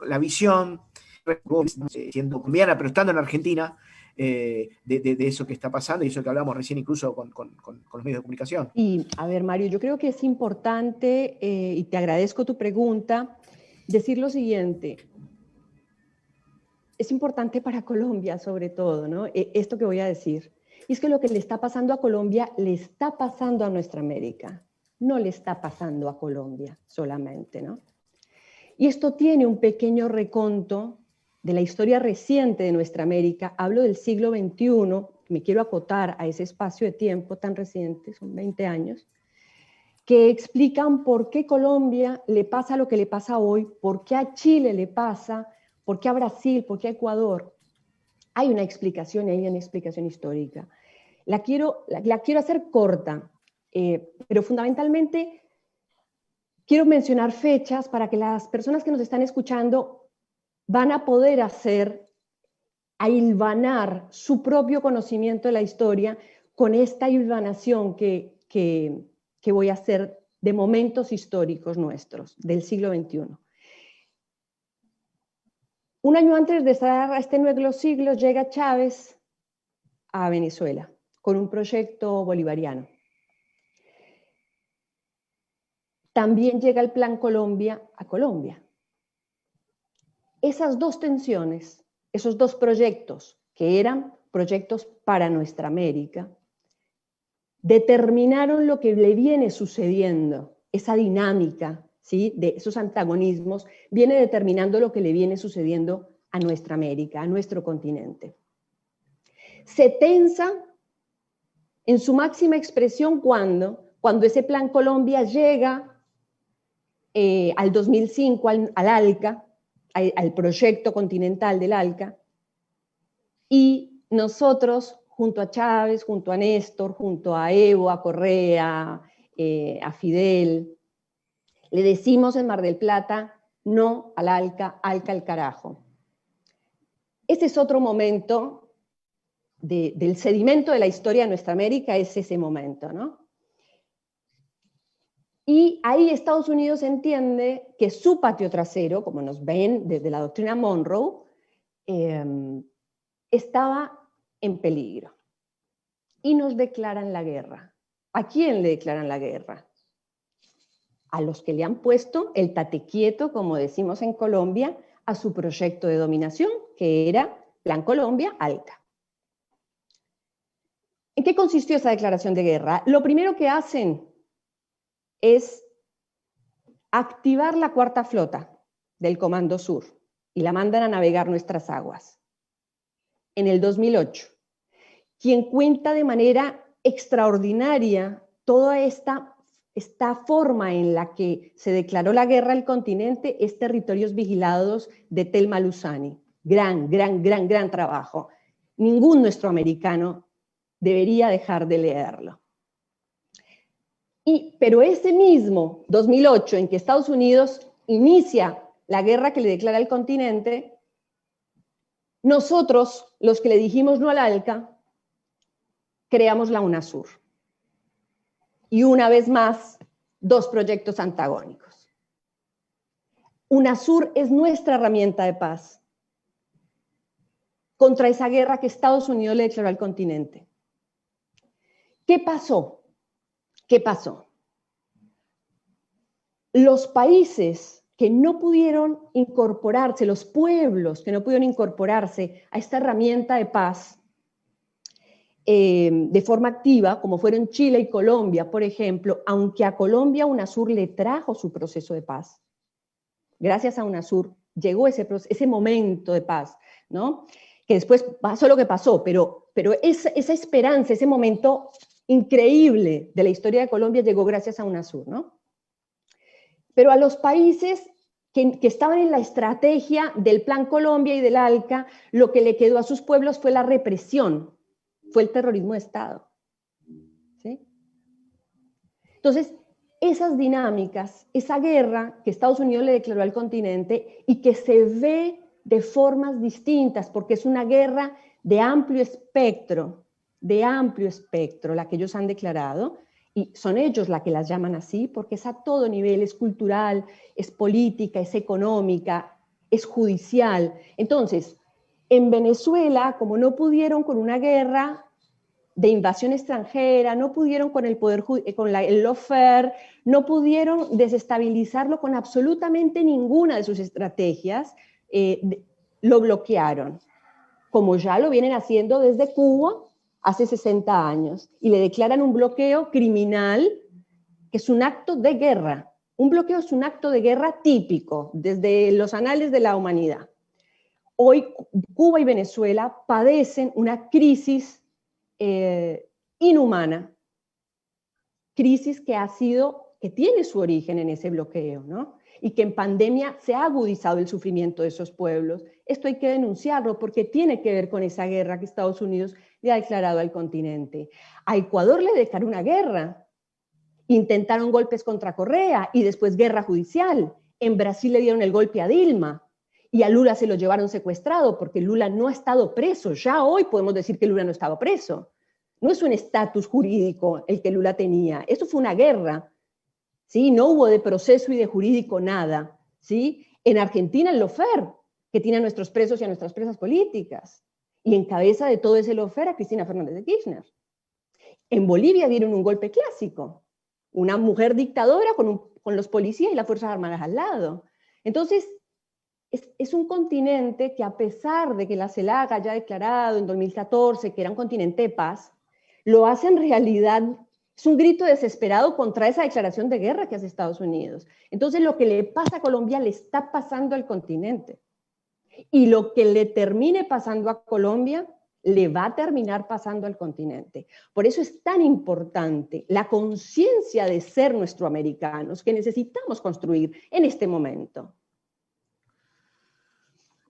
la visión, siendo colombiana, pero estando en Argentina, de eso que está pasando y eso que hablamos recién incluso con los medios de comunicación. Y a ver, Mario, yo creo que es importante, y te agradezco tu pregunta, decir lo siguiente. Es importante para Colombia, sobre todo, ¿no? Esto que voy a decir. Y es que lo que le está pasando a Colombia le está pasando a nuestra América. No le está pasando a Colombia solamente, ¿no? Y esto tiene un pequeño reconto de la historia reciente de nuestra América, hablo del siglo XXI, me quiero acotar a ese espacio de tiempo tan reciente, son 20 años, que explican por qué Colombia le pasa lo que le pasa hoy, por qué a Chile le pasa, por qué a Brasil, por qué a Ecuador. Hay una explicación histórica. La quiero hacer corta, pero fundamentalmente quiero mencionar fechas para que las personas que nos están escuchando van a poder a hilvanar su propio conocimiento de la historia con esta hilvanación que voy a hacer de momentos históricos nuestros del siglo XXI. Un año antes de estar a este nuevo siglo, llega Chávez a Venezuela con un proyecto bolivariano. También llega el Plan Colombia a Colombia. Esas dos tensiones, esos dos proyectos, que eran proyectos para nuestra América, determinaron lo que le viene sucediendo, esa dinámica, ¿sí?, de esos antagonismos, viene determinando lo que le viene sucediendo a nuestra América, a nuestro continente. Se tensa en su máxima expresión cuando ese Plan Colombia llega al 2005, al ALCA, al proyecto continental del ALCA, y nosotros, junto a Chávez, junto a Néstor, junto a Evo, a Correa, a Fidel, le decimos en Mar del Plata, no al ALCA, ALCA al carajo. Ese es otro momento del sedimento de la historia de nuestra América, es ese momento, ¿no? Y ahí Estados Unidos entiende que su patio trasero, como nos ven desde la doctrina Monroe, estaba en peligro. Y nos declaran la guerra. ¿A quién le declaran la guerra? A los que le han puesto el tate quieto, como decimos en Colombia, a su proyecto de dominación, que era Plan Colombia ALCA. ¿En qué consistió esa declaración de guerra? Lo primero que hacen es activar la cuarta flota del Comando Sur y la mandan a navegar nuestras aguas. En el 2008, quien cuenta de manera extraordinaria toda esta forma en la que se declaró la guerra al continente es Territorios Vigilados de Thelma Luzani. Gran trabajo. Ningún nuestro americano debería dejar de leerlo. Pero ese mismo 2008, en que Estados Unidos inicia la guerra que le declara al continente, nosotros, los que le dijimos no al ALCA, creamos la UNASUR. Y una vez más, dos proyectos antagónicos. UNASUR es nuestra herramienta de paz contra esa guerra que Estados Unidos le declaró al continente. ¿Qué pasó? ¿Qué pasó? Los países que no pudieron incorporarse, los pueblos que no pudieron incorporarse a esta herramienta de paz de forma activa, como fueron Chile y Colombia, por ejemplo, aunque a Colombia UNASUR le trajo su proceso de paz, gracias a UNASUR llegó ese momento de paz, ¿no? Que después pasó lo que pasó, pero esa esperanza, ese momento increíble de la historia de Colombia llegó gracias a UNASUR, ¿no? Pero a los países que estaban en la estrategia del Plan Colombia y del ALCA, lo que le quedó a sus pueblos fue la represión, fue el terrorismo de Estado, ¿sí? Entonces, esas dinámicas, esa guerra que Estados Unidos le declaró al continente y que se ve de formas distintas, porque es una guerra de amplio espectro, la que ellos han declarado, y son ellos la que las llaman así, porque es a todo nivel, es cultural, es política, es económica, es judicial. Entonces, en Venezuela, como no pudieron con una guerra de invasión extranjera, no pudieron con el poder, el lawfare, no pudieron desestabilizarlo con absolutamente ninguna de sus estrategias, lo bloquearon, como ya lo vienen haciendo desde Cuba hace 60 años, y le declaran un bloqueo criminal, que es un acto de guerra. Un bloqueo es un acto de guerra típico, desde los anales de la humanidad. Hoy Cuba y Venezuela padecen una crisis inhumana, crisis que tiene su origen en ese bloqueo, ¿no? Y que en pandemia se ha agudizado el sufrimiento de esos pueblos. Esto hay que denunciarlo porque tiene que ver con esa guerra que Estados Unidos le ha declarado al continente. A Ecuador le declaró una guerra. Intentaron golpes contra Correa y después guerra judicial. En Brasil le dieron el golpe a Dilma y a Lula se lo llevaron secuestrado porque Lula no ha estado preso. Ya hoy podemos decir que Lula no estaba preso. No es un estatus jurídico el que Lula tenía. Eso fue una guerra. ¿Sí? No hubo de proceso y de jurídico nada. ¿Sí? En Argentina el Lofer, que tiene a nuestros presos y a nuestras presas políticas. Y en cabeza de todo ese Lofer a Cristina Fernández de Kirchner. En Bolivia dieron un golpe clásico. Una mujer dictadora con los policías y las Fuerzas Armadas al lado. Entonces, es un continente que a pesar de que la CELAC haya declarado en 2014 que era un continente de paz, lo hace en realidad, es un grito desesperado contra esa declaración de guerra que hace Estados Unidos. Entonces, lo que le pasa a Colombia le está pasando al continente. Y lo que le termine pasando a Colombia le va a terminar pasando al continente. Por eso es tan importante la conciencia de ser nuestroamericanos que necesitamos construir en este momento.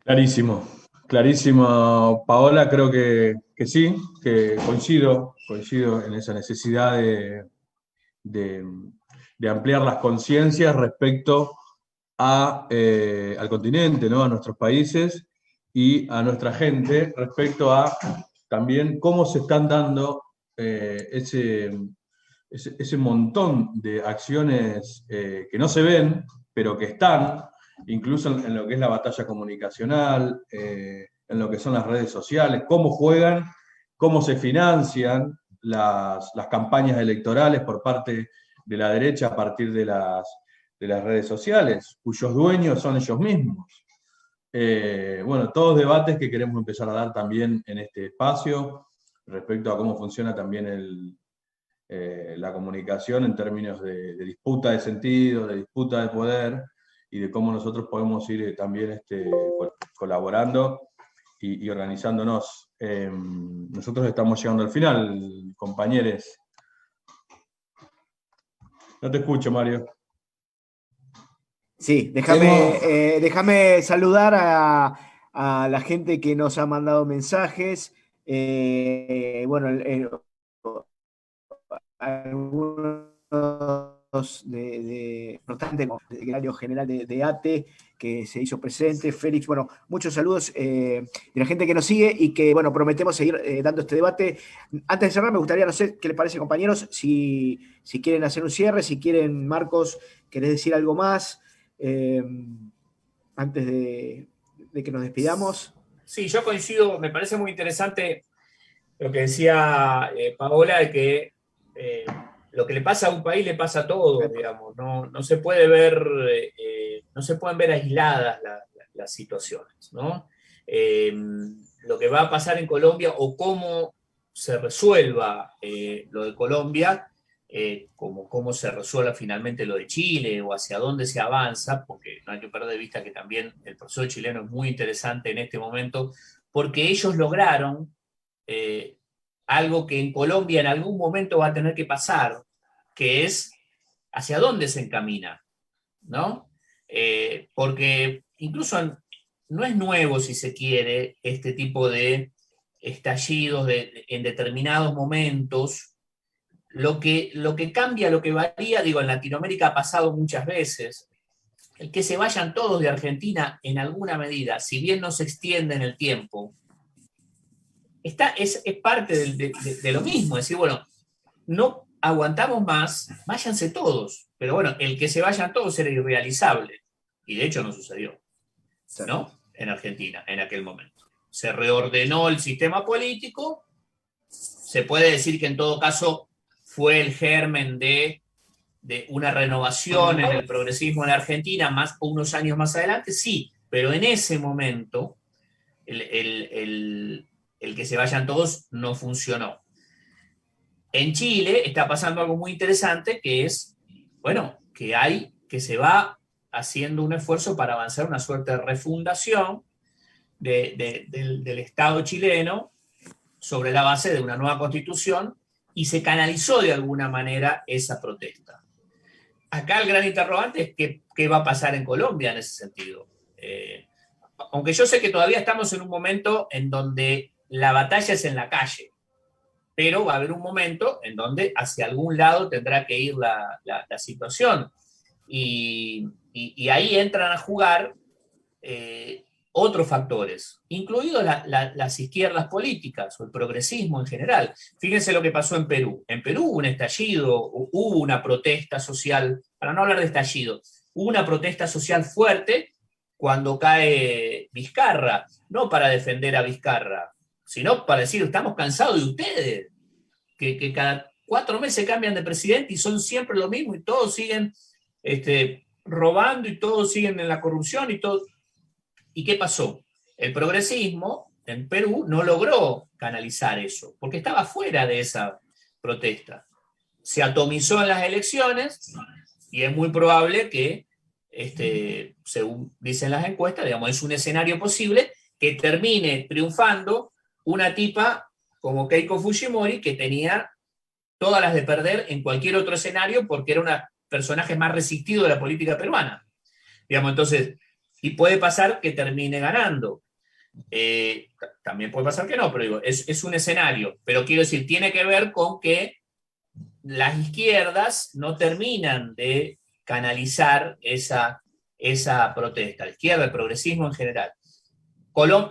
Clarísimo, clarísimo, Paola, creo que sí, que coincido en esa necesidad de ampliar las conciencias respecto al continente, ¿no? A nuestros países y a nuestra gente respecto a también cómo se están dando ese montón de acciones que no se ven, pero que están, incluso en lo que es la batalla comunicacional, en lo que son las redes sociales, cómo juegan, cómo se financian las campañas electorales por parte de la derecha a partir de las redes sociales, cuyos dueños son ellos mismos. Bueno, todos debates que queremos empezar a dar también en este espacio respecto a cómo funciona también la comunicación en términos de disputa de sentido, de disputa de poder, y de cómo nosotros podemos ir también colaborando y organizándonos. Nosotros estamos llegando al final, compañeros. No te escucho, Mario. Sí, déjame saludar a la gente que nos ha mandado mensajes. Bueno, algunos de secretario general de ATE que se hizo presente, Félix, bueno, muchos saludos de la gente que nos sigue y que, bueno, prometemos seguir dando este debate. Antes de cerrar, me gustaría, no sé qué les parece, compañeros, si quieren hacer un cierre, si quieren, Marcos, querés decir algo más antes de que nos despidamos. Sí, yo coincido, me parece muy interesante lo que decía Paola, de que lo que le pasa a un país le pasa a todos, digamos, no se puede ver, no se pueden ver aisladas las situaciones, ¿no? Lo que va a pasar en Colombia o cómo se resuelva lo de Colombia, como cómo se resuelva finalmente lo de Chile o hacia dónde se avanza, porque no hay que perder de vista que también el proceso chileno es muy interesante en este momento, porque ellos lograron algo que en Colombia en algún momento va a tener que pasar, que es hacia dónde se encamina, ¿no? Porque incluso no es nuevo, si se quiere, este tipo de estallidos en determinados momentos. Lo que cambia, lo que varía, digo, en Latinoamérica ha pasado muchas veces, el que se vayan todos de Argentina en alguna medida, si bien no se extiende en el tiempo, es parte de lo mismo, es decir, bueno, no aguantamos más, váyanse todos, pero bueno, el que se vayan todos era irrealizable, y de hecho no sucedió, ¿no? En Argentina, en aquel momento. Se reordenó el sistema político, se puede decir que en todo caso fue el germen de una renovación en el progresismo en Argentina, unos años más adelante, sí, pero en ese momento el que se vayan todos no funcionó. En Chile está pasando algo muy interesante, que es, bueno, que se va haciendo un esfuerzo para avanzar una suerte de refundación, del Estado chileno sobre la base de una nueva constitución y se canalizó de alguna manera esa protesta. Acá el gran interrogante es qué va a pasar en Colombia en ese sentido. Aunque yo sé que todavía estamos en un momento en donde la batalla es en la calle, pero va a haber un momento en donde hacia algún lado tendrá que ir la situación. Y ahí entran a jugar otros factores, incluidos las izquierdas políticas o el progresismo en general. Fíjense lo que pasó en Perú. En Perú hubo un estallido, hubo una protesta social, para no hablar de estallido, hubo una protesta social fuerte cuando cae Vizcarra, no para defender a Vizcarra, sino para decir, estamos cansados de ustedes, que cada 4 meses cambian de presidente y son siempre lo mismo y todos siguen robando y todos siguen en la corrupción y todo. ¿Y qué pasó? El progresismo en Perú no logró canalizar eso, porque estaba fuera de esa protesta. Se atomizó en las elecciones y es muy probable que, según dicen las encuestas, digamos, es un escenario posible que termine triunfando una tipa como Keiko Fujimori, que tenía todas las de perder en cualquier otro escenario porque era un personaje más resistido de la política peruana. Digamos, entonces, y puede pasar que termine ganando. También puede pasar que no, pero digo, es un escenario. Pero quiero decir, tiene que ver con que las izquierdas no terminan de canalizar esa protesta. La izquierda, el progresismo en general.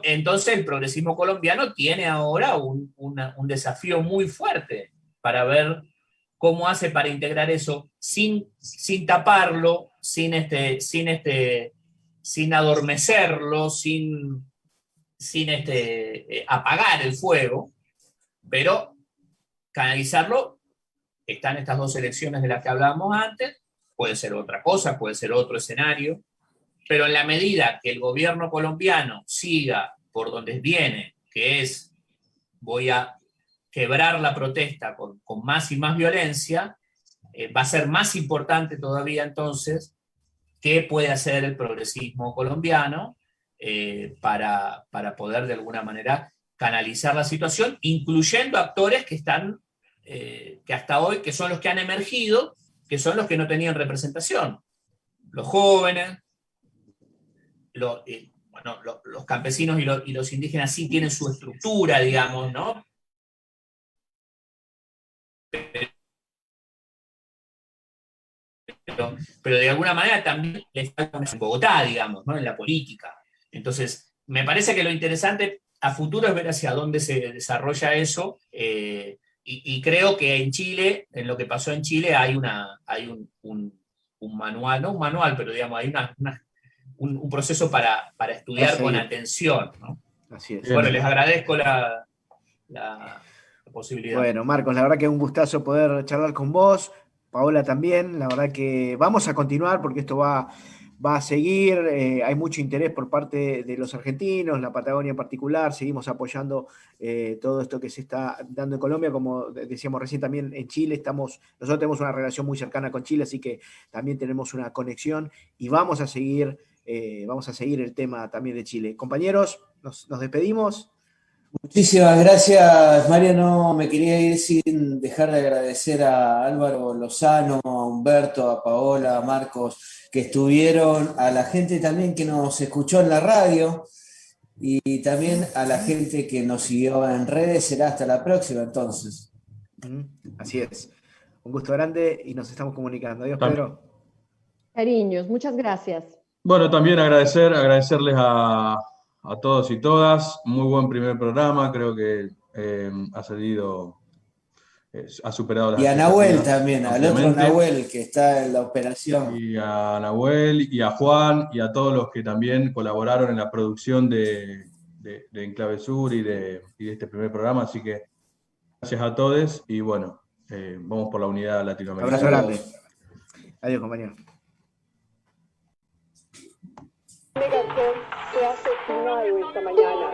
Entonces el progresismo colombiano tiene ahora un desafío muy fuerte para ver cómo hace para integrar eso sin taparlo, sin adormecerlo, sin apagar el fuego, pero canalizarlo. Están estas 2 elecciones de las que hablábamos antes, puede ser otra cosa, puede ser otro escenario, pero en la medida que el gobierno colombiano siga por donde viene, que es voy a quebrar la protesta con más y más violencia, va a ser más importante todavía entonces qué puede hacer el progresismo colombiano para poder de alguna manera canalizar la situación, incluyendo actores que están, que hasta hoy, que son los que han emergido, que son los que no tenían representación. Los jóvenes, los campesinos y los indígenas sí tienen su estructura, digamos, ¿no? Pero de alguna manera también les falta en Bogotá, digamos, ¿no? En la política. Entonces, me parece que lo interesante a futuro es ver hacia dónde se desarrolla eso, y creo que en Chile, en lo que pasó en Chile, hay un manual, no un manual, pero digamos, hay un proceso para estudiar con atención, ¿no? Así es. Bueno, les agradezco la posibilidad. Bueno, Marcos, la verdad que es un gustazo poder charlar con vos. Paola también, la verdad que vamos a continuar porque esto va a seguir, hay mucho interés por parte de los argentinos, la Patagonia en particular, seguimos apoyando todo esto que se está dando en Colombia, como decíamos recién también en Chile, nosotros tenemos una relación muy cercana con Chile, así que también tenemos una conexión y vamos a seguir el tema también de Chile. Compañeros, nos despedimos. Muchísimas gracias, Mario. No me quería ir sin dejar de agradecer a Álvaro Lozano, a Humberto, a Paola, a Marcos, que estuvieron, a la gente también que nos escuchó en la radio y también a la gente que nos siguió en redes. Será hasta la próxima, entonces. Así es. Un gusto grande y nos estamos comunicando. Adiós, Pedro. Cariños, muchas gracias. Bueno, también agradecerles a todos y todas. Muy buen primer programa, creo que ha salido, ha superado las expectativas. Y a Nahuel también, al otro Nahuel que está en la operación. Y a Nahuel y a Juan y a todos los que también colaboraron en la producción de Enclave Sur y de este primer programa. Así que gracias a todos y bueno, vamos por la unidad latinoamericana. Abrazo grande. Adiós, compañero. Megacom se ha asesinado esta mañana.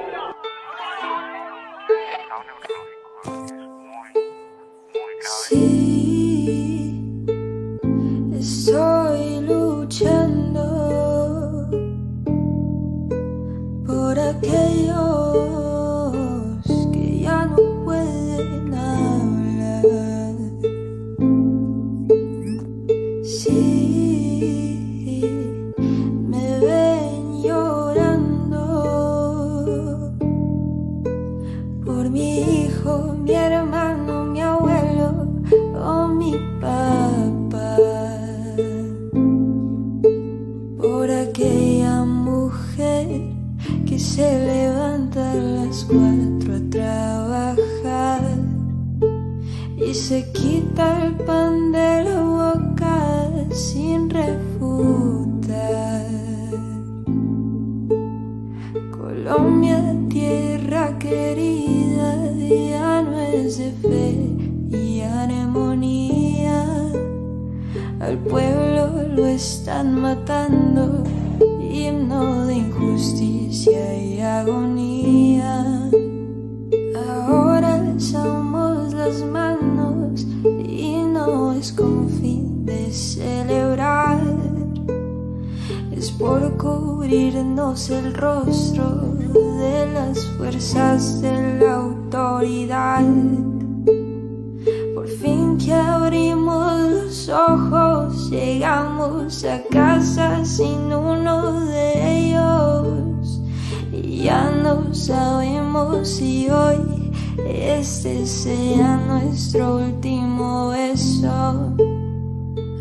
Sí, estoy luchando por aquel aquella mujer que se levanta a las 4 a trabajar y se quita el pan de la boca sin refutar. Colombia, tierra querida, ya no es de fe y armonía. Al pueblo lo están matando, himno de injusticia y agonía. Ahora alzamos las manos y no es con fin de celebrar, es por cubrirnos el rostro de las fuerzas de la autoridad. Por fin que abrimos los ojos, llegamos a casa sin uno de ellos y ya no sabemos si hoy este sea nuestro último beso.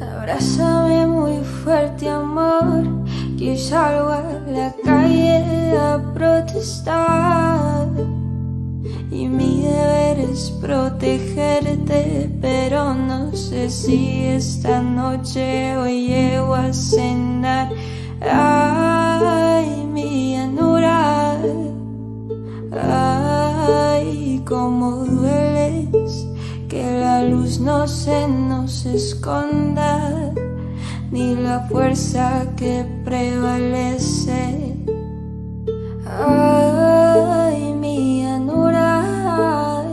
Abrázame muy fuerte, amor, que salgo a la calle a protestar. Y mi deber es protegerte, pero no sé si esta noche hoy llego a cenar. Ay, mi llanura, ay, cómo dueles, que la luz no se nos esconda, ni la fuerza que prevalece. Ay, mi llanura,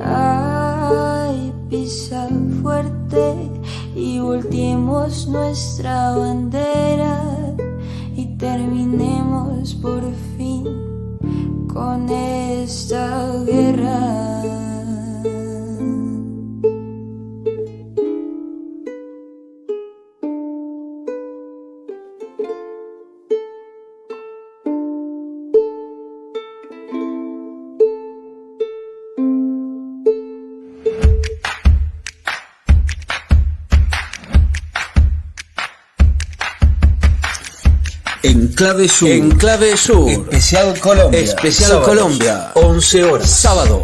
ay, pisa fuerte y volteemos nuestra bandera y terminemos por fin con esta guerra. En Clave Sur. En Clave Sur. Especial Colombia. Especial Sábados, Colombia. 11 horas. Sábado,